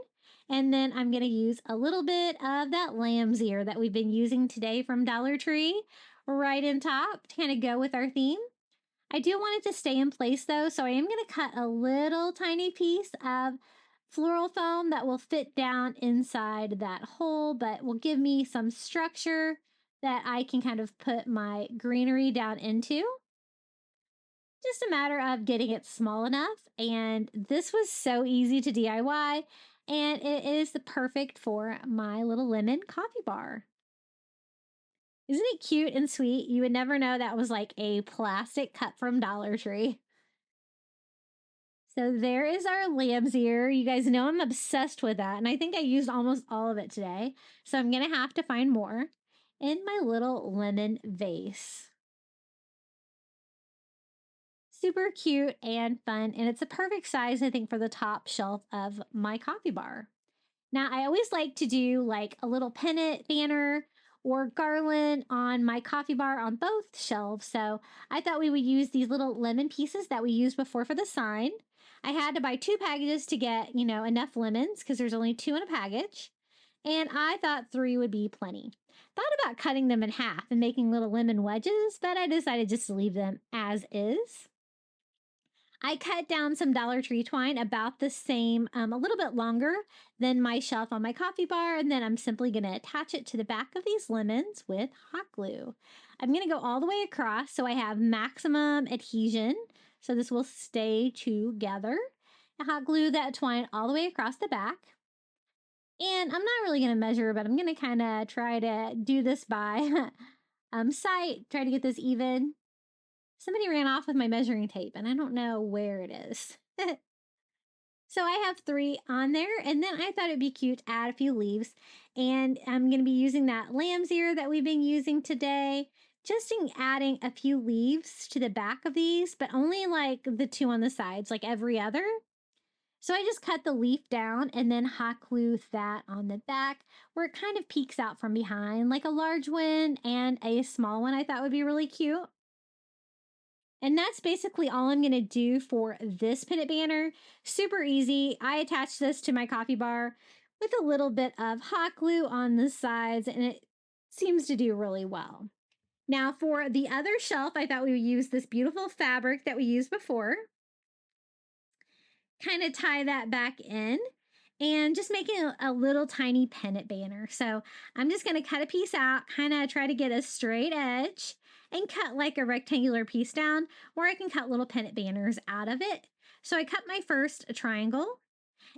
And then I'm going to use a little bit of that lamb's ear that we've been using today from Dollar Tree right in top to kind of go with our theme. I do want it to stay in place though, so I am going to cut a little tiny piece of floral foam that will fit down inside that hole, but will give me some structure that I can kind of put my greenery down into. Just a matter of getting it small enough, and this was so easy to DIY, and it is the perfect for my little lemon coffee bar. Isn't it cute and sweet? You would never know that was like a plastic cut from Dollar Tree. So there is our lamb's ear. You guys know I'm obsessed with that. And I think I used almost all of it today. So I'm going to have to find more in my little lemon vase. Super cute and fun. And it's a perfect size, I think, for the top shelf of my coffee bar. Now, I always like to do like a little pennant banner or garland on my coffee bar on both shelves. So I thought we would use these little lemon pieces that we used before for the sign. I had to buy 2 packages to get, enough lemons because there's only 2 in a package. And I thought 3 would be plenty. Thought about cutting them in half and making little lemon wedges, but I decided just to leave them as is. I cut down some Dollar Tree twine about the same, a little bit longer than my shelf on my coffee bar, and then I'm simply going to attach it to the back of these lemons with hot glue. I'm going to go all the way across so I have maximum adhesion, so this will stay together. I hot glue that twine all the way across the back. And I'm not really going to measure, but I'm going to kind of try to do this by sight, try to get this even. Somebody ran off with my measuring tape, and I don't know where it is. So I have 3 on there, and then I thought it'd be cute to add a few leaves. And I'm going to be using that lamb's ear that we've been using today, just in adding a few leaves to the back of these, but only like the 2 on the sides, like every other. So I just cut the leaf down and then hot glue that on the back where it kind of peeks out from behind, like a large one and a small one I thought would be really cute. And that's basically all I'm going to do for this pennant banner. Super easy. I attached this to my coffee bar with a little bit of hot glue on the sides, and it seems to do really well. Now for the other shelf, I thought we would use this beautiful fabric that we used before. Kind of tie that back in and just make it a little tiny pennant banner. So I'm just going to cut a piece out, kind of try to get a straight edge and cut like a rectangular piece down where I can cut little pennant banners out of it. So I cut my first triangle,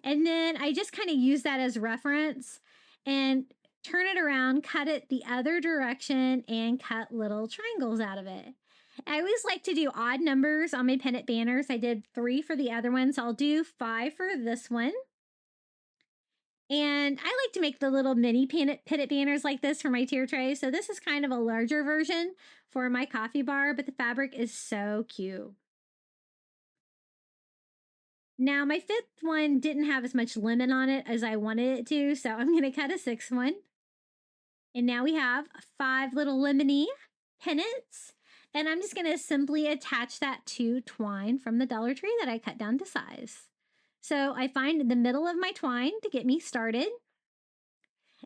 and then I just kind of use that as reference and turn it around, cut it the other direction, and cut little triangles out of it. I always like to do odd numbers on my pennant banners. I did 3 for the other one, so I'll do 5 for this one. And I like to make the little mini pennant banners like this for my tier tray. So this is kind of a larger version for my coffee bar, but the fabric is so cute. Now my 5th one didn't have as much lemon on it as I wanted it to, so I'm going to cut a 6th one. And now we have 5 little lemony pennants. And I'm just going to simply attach that to twine from the Dollar Tree that I cut down to size. So I find the middle of my twine to get me started.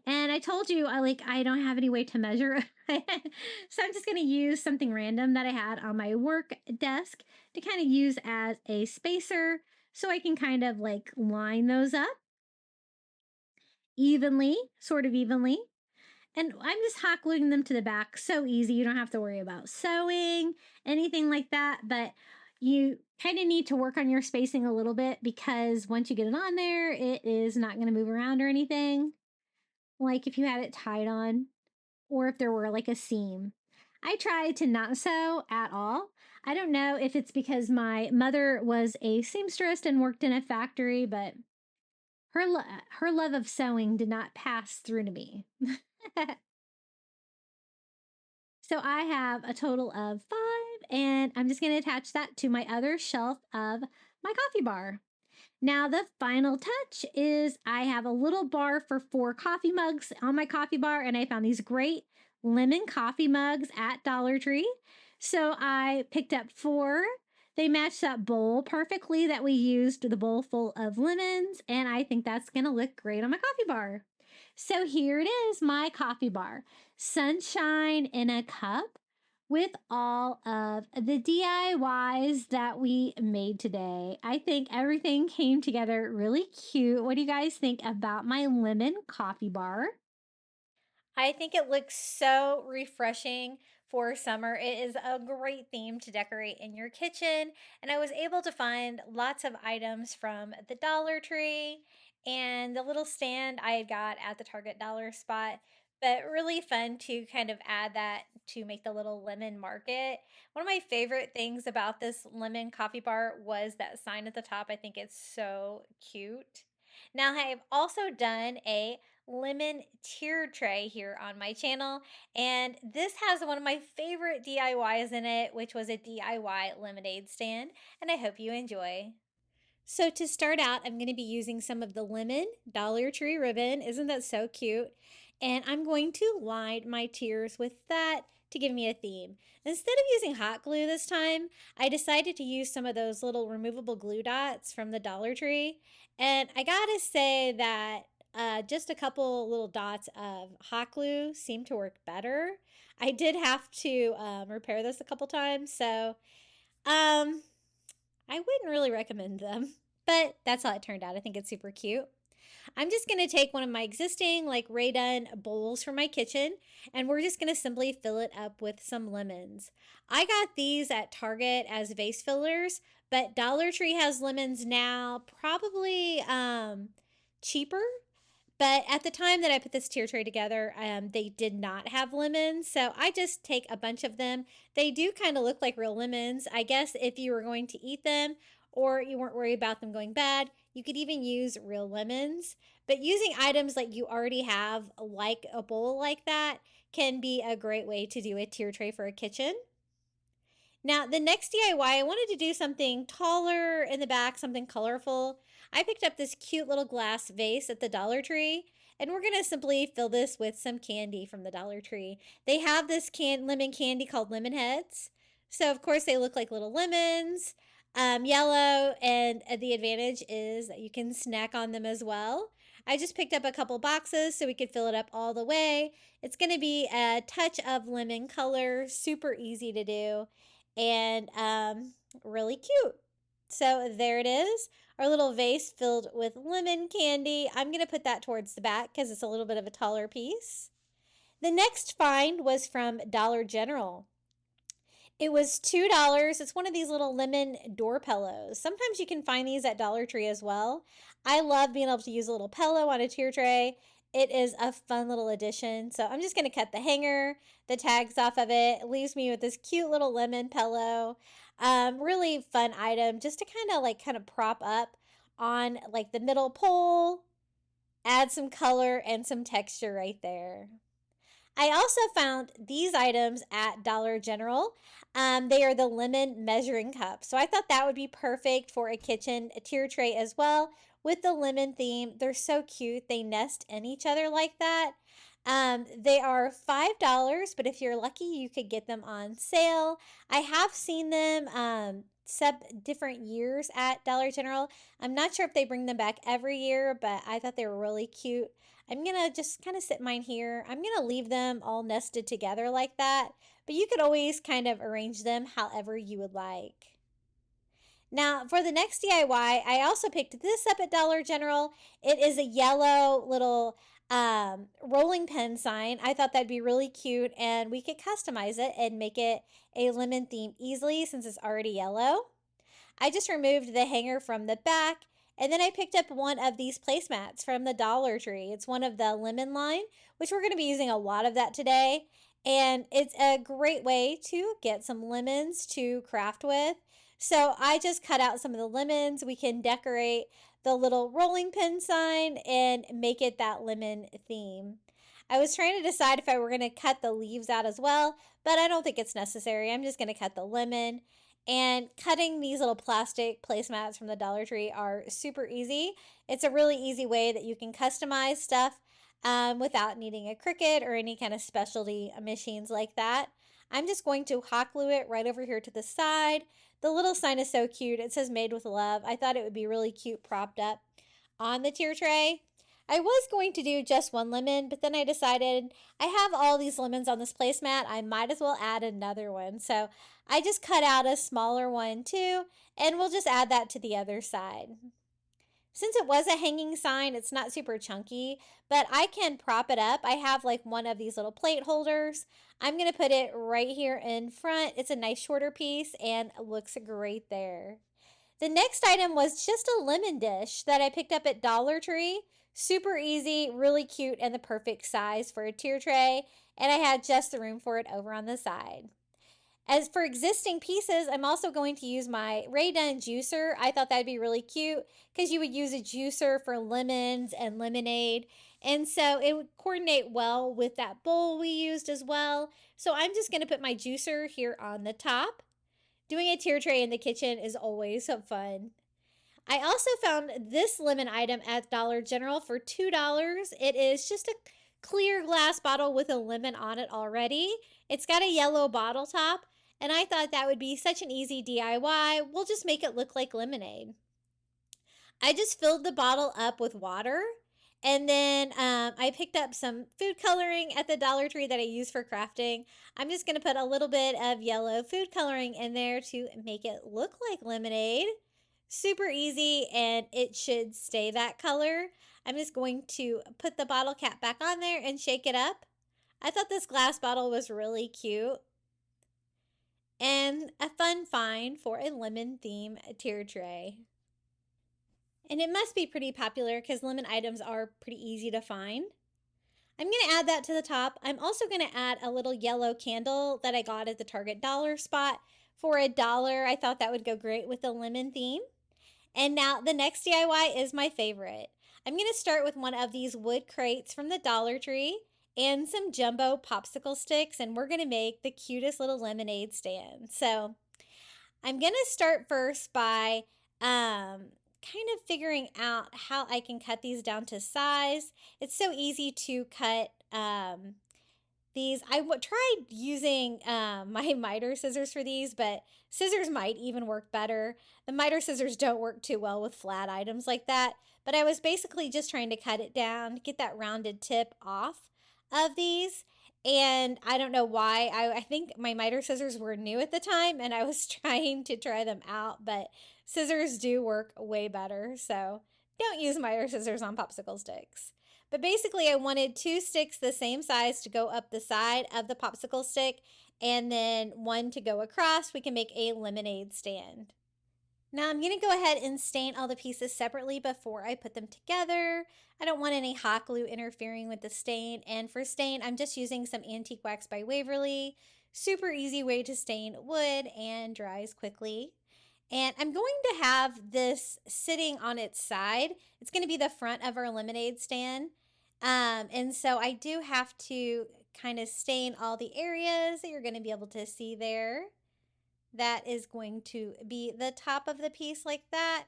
And I told you I don't have any way to measure. So I'm just going to use something random that I had on my work desk to kind of use as a spacer so I can kind of like line those up evenly, sort of evenly. And I'm just hot gluing them to the back. So easy. You don't have to worry about sewing, anything like that. But you kind of need to work on your spacing a little bit because once you get it on there, it is not going to move around or anything. Like if you had it tied on or if there were like a seam. I try to not sew at all. I don't know if it's because my mother was a seamstress and worked in a factory, but her love of sewing did not pass through to me. So I have a total of 5, and I'm just going to attach that to my other shelf of my coffee bar. Now the final touch is I have a little bar for 4 coffee mugs on my coffee bar, and I found these great lemon coffee mugs at Dollar Tree. So I picked up 4. They matched that bowl perfectly that we used, the bowl full of lemons, and I think that's going to look great on my coffee bar. So here it is, my coffee bar. Sunshine in a cup with all of the DIYs that we made today. I think everything came together really cute. What do you guys think about my lemon coffee bar? I think it looks so refreshing for summer. It is a great theme to decorate in your kitchen. And I was able to find lots of items from the Dollar Tree and the little stand I had got at the Target dollar spot. but really fun to kind of add that to make the little lemon market. One of my favorite things about this lemon coffee bar was that sign at the top. I think it's so cute. Now, I have also done a lemon tier tray here on my channel, and this has one of my favorite DIYs in it, which was a DIY lemonade stand, and I hope you enjoy. So to start out, I'm going to be using some of the lemon Dollar Tree ribbon. Isn't that so cute? And I'm going to line my tiers with that to give me a theme. Instead of using hot glue this time, I decided to use some of those little removable glue dots from the Dollar Tree. And I gotta say that just a couple little dots of hot glue seemed to work better. I did have to repair this a couple times, so um, I wouldn't really recommend them, but that's how it turned out. I think it's super cute. I'm just going to take one of my existing like Ray Done bowls from my kitchen, and we're just going to simply fill it up with some lemons. I got these at Target as vase fillers, but Dollar Tree has lemons now, probably cheaper. But at the time that I put this tier tray together, they did not have lemons. So I just take a bunch of them. They do kind of look like real lemons. I guess if you were going to eat them or you weren't worried about them going bad, you could even use real lemons. But using items that you already have, like a bowl like that, can be a great way to do a tier tray for a kitchen. Now, the next DIY, I wanted to do something taller in the back, something colorful. I picked up this cute little glass vase at the Dollar Tree, and we're going to simply fill this with some candy from the Dollar Tree. They have this lemon candy called Lemon Heads. So, of course, they look like little lemons, yellow, and the advantage is that you can snack on them as well. I just picked up a couple boxes so we could fill it up all the way. It's going to be a touch of lemon color, super easy to do, and really cute. So there it is, our little vase filled with lemon candy. I'm going to put that towards the back because it's a little bit of a taller piece. The next find was from Dollar General. It was $2. It's one of these little lemon door pillows. Sometimes you can find these at Dollar Tree as well. I love being able to use a little pillow on a tier tray. It is a fun little addition. So I'm just going to cut the hanger, the tags off of it. It leaves me with this cute little lemon pillow. Really fun item just to kind of prop up on like the middle pole, add some color and some texture right there. I also found these items at Dollar General. They are the lemon measuring cups. So I thought that would be perfect for a kitchen tier tray as well with the lemon theme. They're so cute. They nest in each other like that. They are $5, but if you're lucky, you could get them on sale. I have seen them different years at Dollar General. I'm not sure if they bring them back every year, but I thought they were really cute. I'm going to just kind of sit mine here. I'm going to leave them all nested together like that, but you could always kind of arrange them however you would like. Now, for the next DIY, I also picked this up at Dollar General. It is a yellow little rolling pin sign. I thought that'd be really cute, and we could customize it and make it a lemon theme easily since it's already yellow. I just removed the hanger from the back, and then I picked up one of these placemats from the Dollar Tree. It's one of the lemon line, which we're going to be using a lot of that today. And it's a great way to get some lemons to craft with. So I just cut out some of the lemons. We can decorate the little rolling pin sign and make it that lemon theme. I was trying to decide if I were going to cut the leaves out as well, but I don't think it's necessary. I'm just going to cut the lemon. And cutting these little plastic placemats from the Dollar Tree are super easy. It's a really easy way that you can customize stuff without needing a Cricut or any kind of specialty machines like that. I'm just going to hot glue it right over here to the side. The little sign is so cute. It says made with love. I thought it would be really cute propped up on the tier tray. I was going to do just one lemon, but then I decided I have all these lemons on this placemat. I might as well add another one. So I just cut out a smaller one too, and we'll just add that to the other side. Since it was a hanging sign, it's not super chunky, but I can prop it up. I have like one of these little plate holders. I'm going to put it right here in front. It's a nice shorter piece and looks great there. The next item was just a lemon dish that I picked up at Dollar Tree. Super easy, really cute, and the perfect size for a tier tray. And I had just the room for it over on the side. As for existing pieces, I'm also going to use my Ray Dunn juicer. I thought that'd be really cute because you would use a juicer for lemons and lemonade. And so it would coordinate well with that bowl we used as well. So I'm just going to put my juicer here on the top. Doing a tier tray in the kitchen is always fun. I also found this lemon item at Dollar General for $2. It is just a clear glass bottle with a lemon on it already. It's got a yellow bottle top, and I thought that would be such an easy DIY. We'll just make it look like lemonade. I just filled the bottle up with water, and then I picked up some food coloring at the Dollar Tree that I use for crafting. I'm just going to put a little bit of yellow food coloring in there to make it look like lemonade. Super easy, and it should stay that color. I'm just going to put the bottle cap back on there and shake it up. I thought this glass bottle was really cute and a fun find for a lemon theme tier tray. And it must be pretty popular because lemon items are pretty easy to find. I'm going to add that to the top. I'm also going to add a little yellow candle that I got at the Target dollar spot for $1. I thought that would go great with the lemon theme. And now the next DIY is my favorite. I'm going to start with one of these wood crates from the Dollar Tree and some jumbo popsicle sticks, and we're going to make the cutest little lemonade stand. So I'm going to start first by kind of figuring out how I can cut these down to size. It's so easy to cut these. I tried using my miter scissors for these, but scissors might even work better. The miter scissors don't work too well with flat items like that, but I was basically just trying to cut it down, get that rounded tip off of these. And I don't know why. I think my miter scissors were new at the time, and I was trying to try them out, but scissors do work way better. So don't use miter scissors on popsicle sticks. But basically, I wanted 2 sticks the same size to go up the side of the popsicle stick, and then 1 to go across. We can make a lemonade stand. Now I'm going to go ahead and stain all the pieces separately before I put them together. I don't want any hot glue interfering with the stain, and for stain, I'm just using some Antique Wax by Waverly. Super easy way to stain wood and dries quickly. And I'm going to have this sitting on its side. It's going to be the front of our lemonade stand. And so I do have to kind of stain all the areas that you're going to be able to see there. That is going to be the top of the piece like that.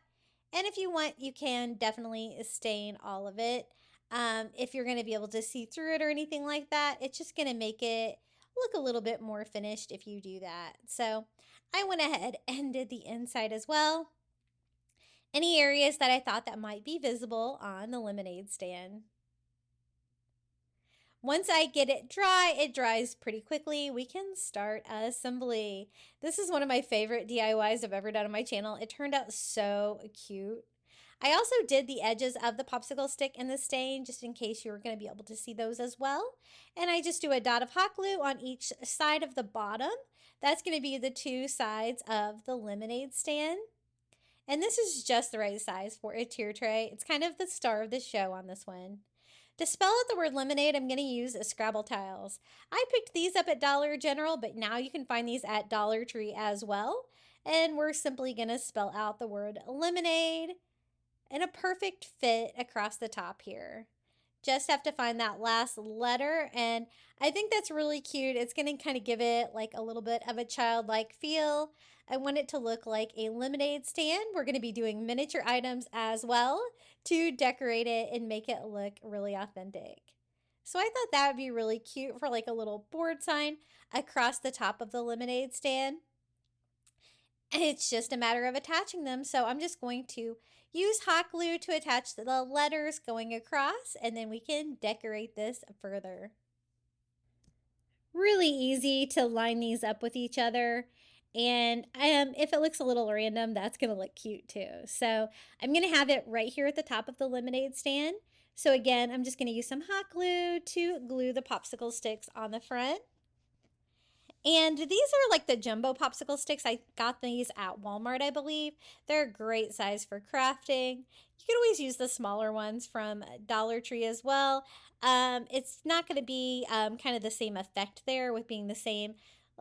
And if you want, you can definitely stain all of it. If you're going to be able to see through it or anything like that, it's just going to make it look a little bit more finished if you do that. So I went ahead and did the inside as well. Any areas that I thought that might be visible on the lemonade stand. Once I get it dry, it dries pretty quickly. We can start assembly. This is one of my favorite DIYs I've ever done on my channel. It turned out so cute. I also did the edges of the popsicle stick in the stain just in case you were going to be able to see those as well. And I just do a dot of hot glue on each side of the bottom. That's going to be the 2 sides of the lemonade stand. And this is just the right size for a tier tray. It's kind of the star of the show on this one. To spell out the word lemonade, I'm going to use Scrabble tiles. I picked these up at Dollar General, but now you can find these at Dollar Tree as well. And we're simply going to spell out the word lemonade and a perfect fit across the top here. Just have to find that last letter, and I think that's really cute. It's going to kind of give it like a little bit of a childlike feel. I want it to look like a lemonade stand. We're going to be doing miniature items as well to decorate it and make it look really authentic. So I thought that would be really cute for like a little board sign across the top of the lemonade stand. And it's just a matter of attaching them. So I'm just going to use hot glue to attach the letters going across, and then we can decorate this further. Really easy to line these up with each other. And if it looks a little random, that's going to look cute too. So I'm going to have it right here at the top of the lemonade stand. So again, I'm just going to use some hot glue to glue the popsicle sticks on the front. And these are like the jumbo popsicle sticks. I got these at Walmart, I believe. They're a great size for crafting. You can always use the smaller ones from Dollar Tree as well. It's not going to be kind of the same effect there with being the same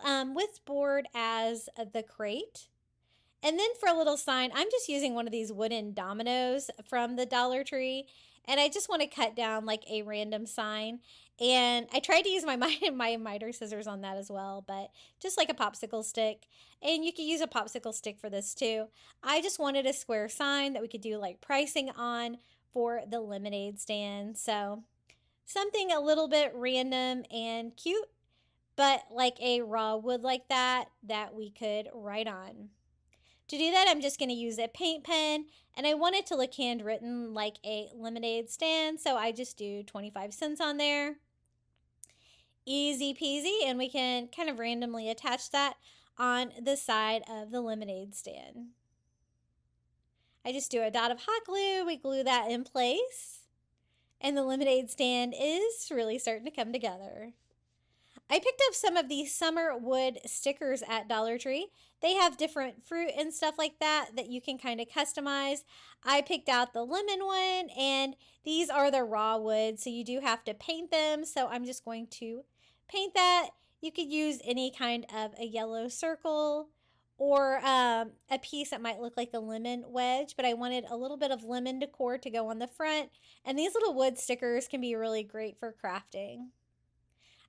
width board as the crate. And then for a little sign, I'm just using one of these wooden dominoes from the Dollar Tree. And I just want to cut down like a random sign. And I tried to use my my miter scissors on that as well, but just like a popsicle stick. And you could use a popsicle stick for this too. I just wanted a square sign that we could do like pricing on for the lemonade stand. So something a little bit random and cute, but like a raw wood like that we could write on. To do that, I'm just going to use a paint pen, and I want it to look handwritten like a lemonade stand, so I just do 25 cents on there. Easy peasy, and we can kind of randomly attach that on the side of the lemonade stand. I just do a dot of hot glue, we glue that in place, and the lemonade stand is really starting to come together. I picked up some of these summer wood stickers at Dollar Tree. They have different fruit and stuff like that you can kind of customize. I picked out the lemon one, and these are the raw wood, so you do have to paint them. So I'm just going to paint that. You could use any kind of a yellow circle or a piece that might look like a lemon wedge, but I wanted a little bit of lemon decor to go on the front. And these little wood stickers can be really great for crafting.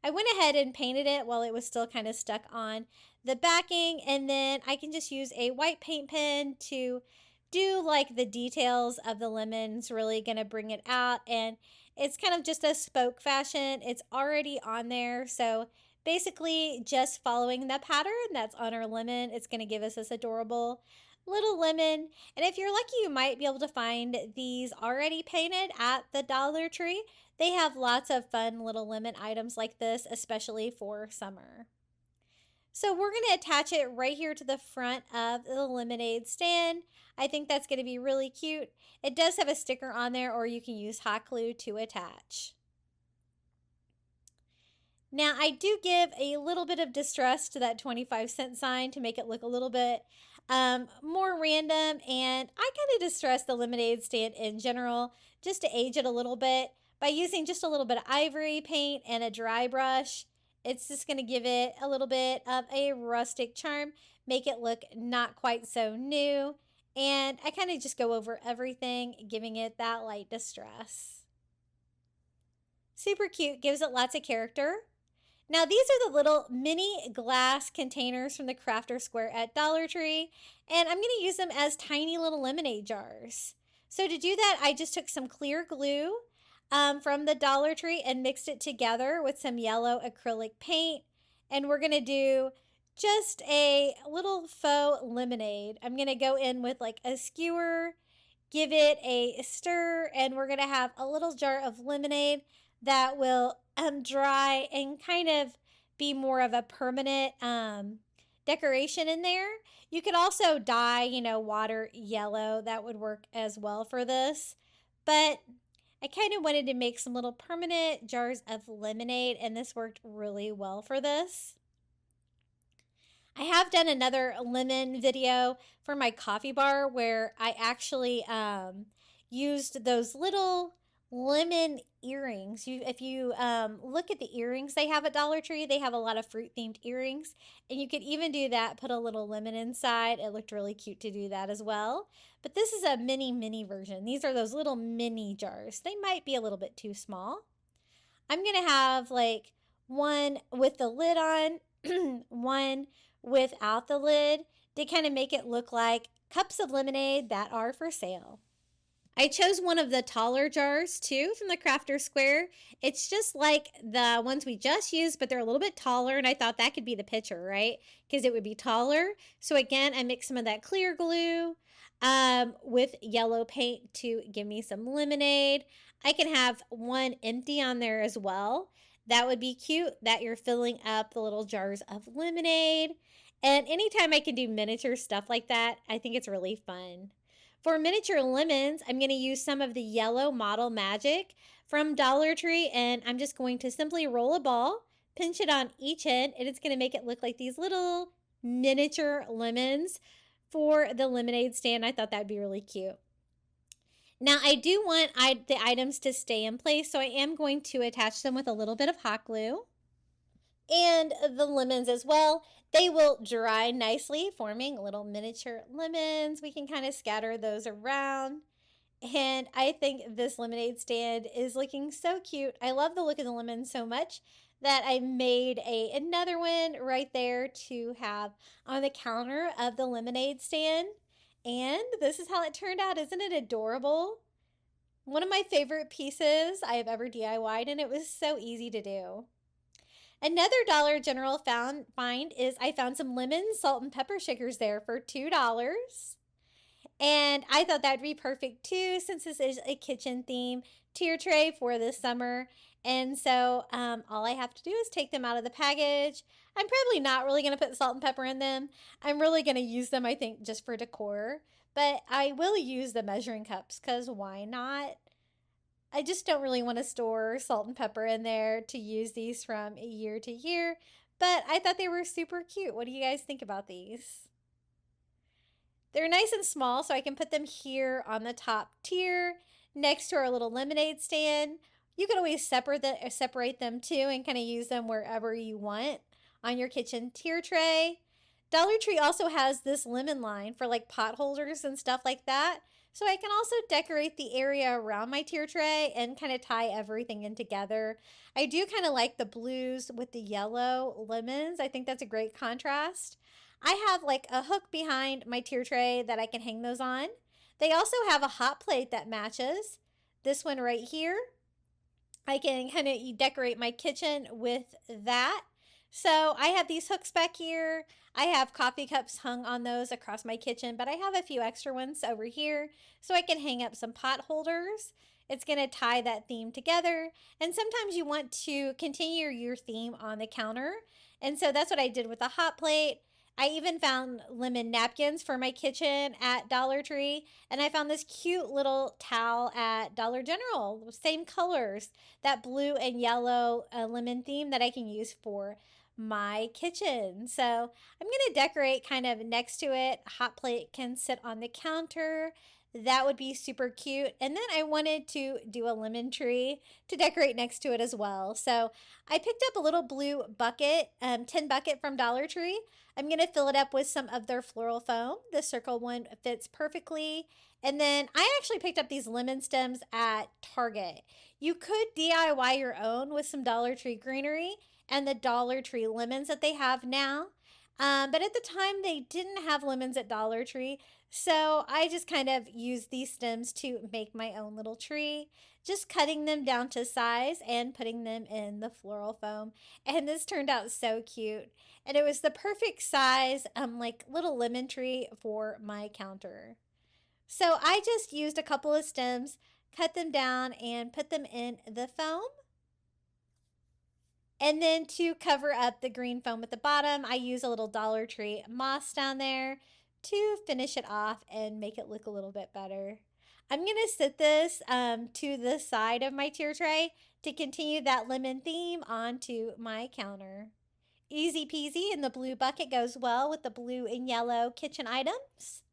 I went ahead and painted it while it was still kind of stuck on the backing, and then I can just use a white paint pen to do like the details of the lemons, really going to bring it out. And it's kind of just a spoke fashion. It's already on there, so basically just following the pattern that's on our lemon, it's going to give us this adorable little lemon. And if you're lucky, you might be able to find these already painted at the Dollar Tree. They have lots of fun little lemon items like this, especially for summer. So we're going to attach it right here to the front of the lemonade stand. I think that's going to be really cute. It does have a sticker on there, or you can use hot glue to attach. Now, I do give a little bit of distress to that 25-cent sign to make it look a little bit more random. And I kind of distress the lemonade stand in general just to age it a little bit by using just a little bit of ivory paint and a dry brush. It's just going to give it a little bit of a rustic charm, make it look not quite so new. And I kind of just go over everything, giving it that light distress. Super cute, gives it lots of character. Now, these are the little mini glass containers from the Crafter Square at Dollar Tree, and I'm going to use them as tiny little lemonade jars. So to do that, I just took some clear glue from the Dollar Tree and mixed it together with some yellow acrylic paint, and we're going to do just a little faux lemonade. I'm going to go in with like a skewer, give it a stir, and we're going to have a little jar of lemonade that will dry and kind of be more of a permanent decoration in there. You could also dye, water yellow. That would work as well for this. But I kind of wanted to make some little permanent jars of lemonade, and this worked really well for this. I have done another lemon video for my coffee bar where I actually used those little lemon earrings. If you look at the earrings they have at Dollar Tree, they have a lot of fruit themed earrings, and you could even do that, put a little lemon inside. It looked really cute to do that as well. But this is a mini version. These are those little mini jars. They might be a little bit too small. I'm gonna have like one with the lid on, one without the lid, to kind of make it look like cups of lemonade that are for sale. I chose one of the taller jars too from the Crafter Square. It's just like the ones we just used, but they're a little bit taller, and I thought that could be the picture, right? Because it would be taller. So again, I mixed some of that clear glue with yellow paint to give me some lemonade. I can have one empty on there as well. That would be cute, that you're filling up the little jars of lemonade. And anytime I can do miniature stuff like that, I think it's really fun. For miniature lemons, I'm going to use some of the yellow Model Magic from Dollar Tree, and I'm just going to simply roll a ball, pinch it on each end, and it's going to make it look like these little miniature lemons for the lemonade stand. I thought that'd be really cute. Now I do want the items to stay in place, so I am going to attach them with a little bit of hot glue. And the lemons as well, they will dry nicely, forming little miniature lemons. We can kind of scatter those around. And I think this lemonade stand is looking so cute. I love the look of the lemons so much that I made another one right there to have on the counter of the lemonade stand. And this is how it turned out. Isn't it adorable? One of my favorite pieces I have ever DIY'd, and it was so easy to do. Another Dollar General find is I found some lemon, salt, and pepper shakers there for $2. And I thought that'd be perfect too, since this is a kitchen theme tier tray for the summer. And so all I have to do is take them out of the package. I'm probably not really going to put salt and pepper in them. I'm really going to use them, I think, just for decor. But I will use the measuring cups, because why not? I just don't really want to store salt and pepper in there to use these from year to year. But I thought they were super cute. What do you guys think about these? They're nice and small, so I can put them here on the top tier next to our little lemonade stand. You can always separate them too and kind of use them wherever you want on your kitchen tier tray. Dollar Tree also has this lemon line for like pot holders and stuff like that. So I can also decorate the area around my tier tray and kind of tie everything in together. I do kind of like the blues with the yellow lemons. I think that's a great contrast. I have like a hook behind my tier tray that I can hang those on. They also have a hot plate that matches. This one right here. I can kind of decorate my kitchen with that. So I have these hooks back here. I have coffee cups hung on those across my kitchen, but I have a few extra ones over here so I can hang up some pot holders. It's going to tie that theme together. And sometimes you want to continue your theme on the counter. And so that's what I did with the hot plate. I even found lemon napkins for my kitchen at Dollar Tree. And I found this cute little towel at Dollar General. Same colors, that blue and yellow lemon theme that I can use for my kitchen. So I'm going to decorate kind of next to it. Hot plate can sit on the counter. That would be super cute. And then I wanted to do a lemon tree to decorate next to it as well. So I picked up a little blue bucket, tin bucket from Dollar Tree. I'm going to fill it up with some of their floral foam. The circle one fits perfectly. And then I actually picked up these lemon stems at Target. You could DIY your own with some Dollar Tree greenery and the Dollar Tree lemons that they have now. But at the time, they didn't have lemons at Dollar Tree. So I just kind of used these stems to make my own little tree, just cutting them down to size and putting them in the floral foam. And this turned out so cute. And it was the perfect size, like little lemon tree for my counter. So I just used a couple of stems, cut them down, and put them in the foam. And then to cover up the green foam at the bottom, I use a little Dollar Tree moss down there to finish it off and make it look a little bit better. I'm going to sit this to the side of my tier tray to continue that lemon theme onto my counter. Easy peasy, and the blue bucket goes well with the blue and yellow kitchen items.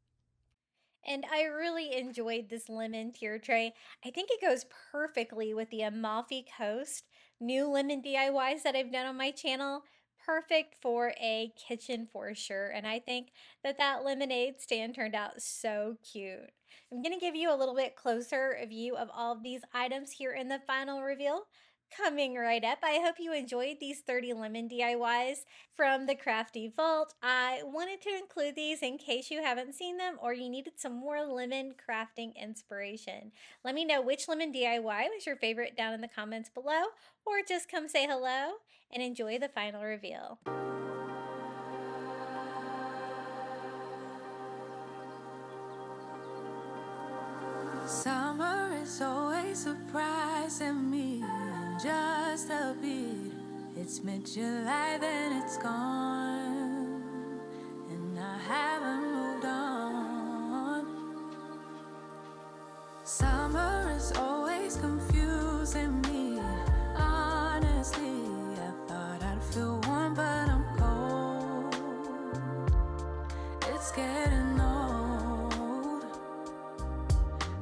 And I really enjoyed this lemon tier tray. I think it goes perfectly with the Amalfi Coast new lemon DIYs that I've done on my channel. Perfect for a kitchen for sure. And I think that that lemonade stand turned out so cute. I'm going to give you a little bit closer view of all of these items here in the final reveal. Coming right up, I hope you enjoyed these 30 lemon DIYs from the Crafty Vault. I wanted to include these in case you haven't seen them or you needed some more lemon crafting inspiration. Let me know which lemon DIY was your favorite down in the comments below, or just come say hello and enjoy the final reveal. Summer is always surprising me in just a bit. It's mid-July, then it's gone, and I haven't moved on. Summer is always confusing me. Honestly, I thought I'd getting old.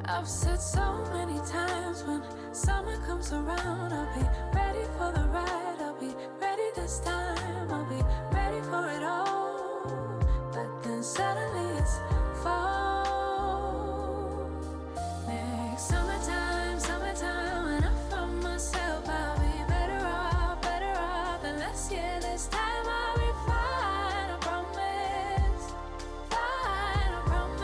I've said so many times, when summer comes around, I'll be ready for the ride. I'll be ready this time. I'll be ready for it all. But then suddenly it's fall. Next summertime, summertime, when I find myself, I'll be better off than last year. This time I'll be fine, I promise. Fine, I promise.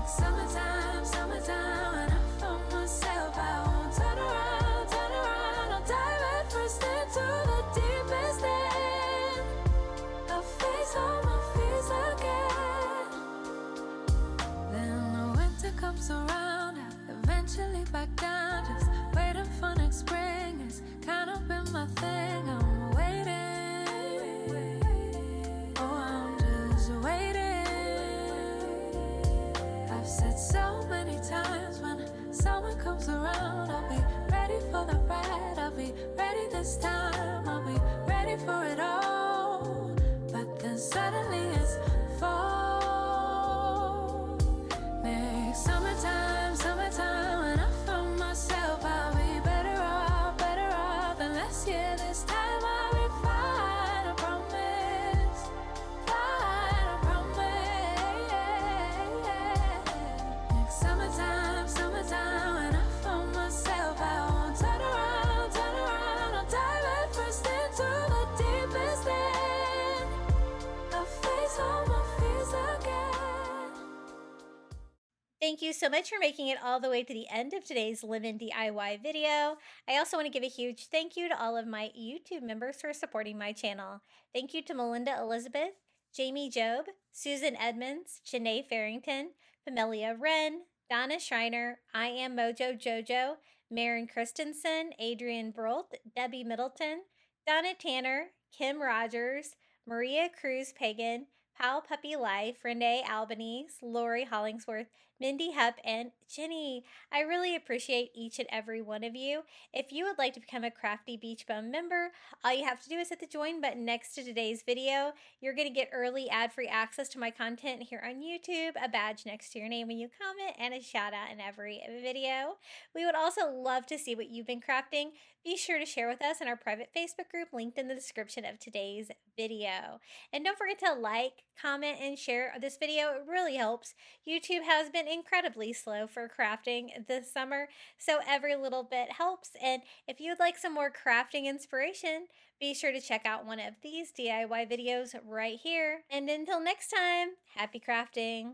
Next summertime, summertime, when I find myself, I won't turn around, I'll dive head first into the deepest end. I'll face all my fears again. Then the winter comes around, I eventually back down, just waiting for next spring. It's kind of been my thing, I'm waiting. Oh, I'm just waiting. I've said so many times, when summer comes around, I'll be ready for the ride. I'll be ready this time. I'll be ready for it all. But then suddenly it's fall. Next summertime, summertime, when I find myself, I'll be better off than last year. This time I'll be fine, I promise. Fine, I promise. Next summertime, summertime, when I find myself, I won't turn around, I'll dive head first into the deepest end. I'll face all my fears again. Thank you so much for making it all the way to the end of today's Lemon DIY video. I also want to give a huge thank you to all of my YouTube members for supporting my channel. Thank you to Melinda Elizabeth, Jamie Job, Susan Edmonds, Janae Farrington, Pamelia Wren, Donna Schreiner, I Am Mojo Jojo, Maren Christensen, Adrian Brolt, Debbie Middleton, Donna Tanner, Kim Rogers, Maria Cruz Pagan, Pal Puppy Life, Renee Albanese, Lori Hollingsworth, Mindy Hupp, and Jenny. I really appreciate each and every one of you. If you would like to become a Crafty Beach Bum member, all you have to do is hit the join button next to today's video. You're going to get early ad-free access to my content here on YouTube, a badge next to your name when you comment, and a shout out in every video. We would also love to see what you've been crafting. Be sure to share with us in our private Facebook group linked in the description of today's video. And don't forget to like, comment, and share this video. It really helps. YouTube has been incredibly slow for crafting this summer, so every little bit helps. And if you'd like some more crafting inspiration, be sure to check out one of these DIY videos right here. And until next time, happy crafting!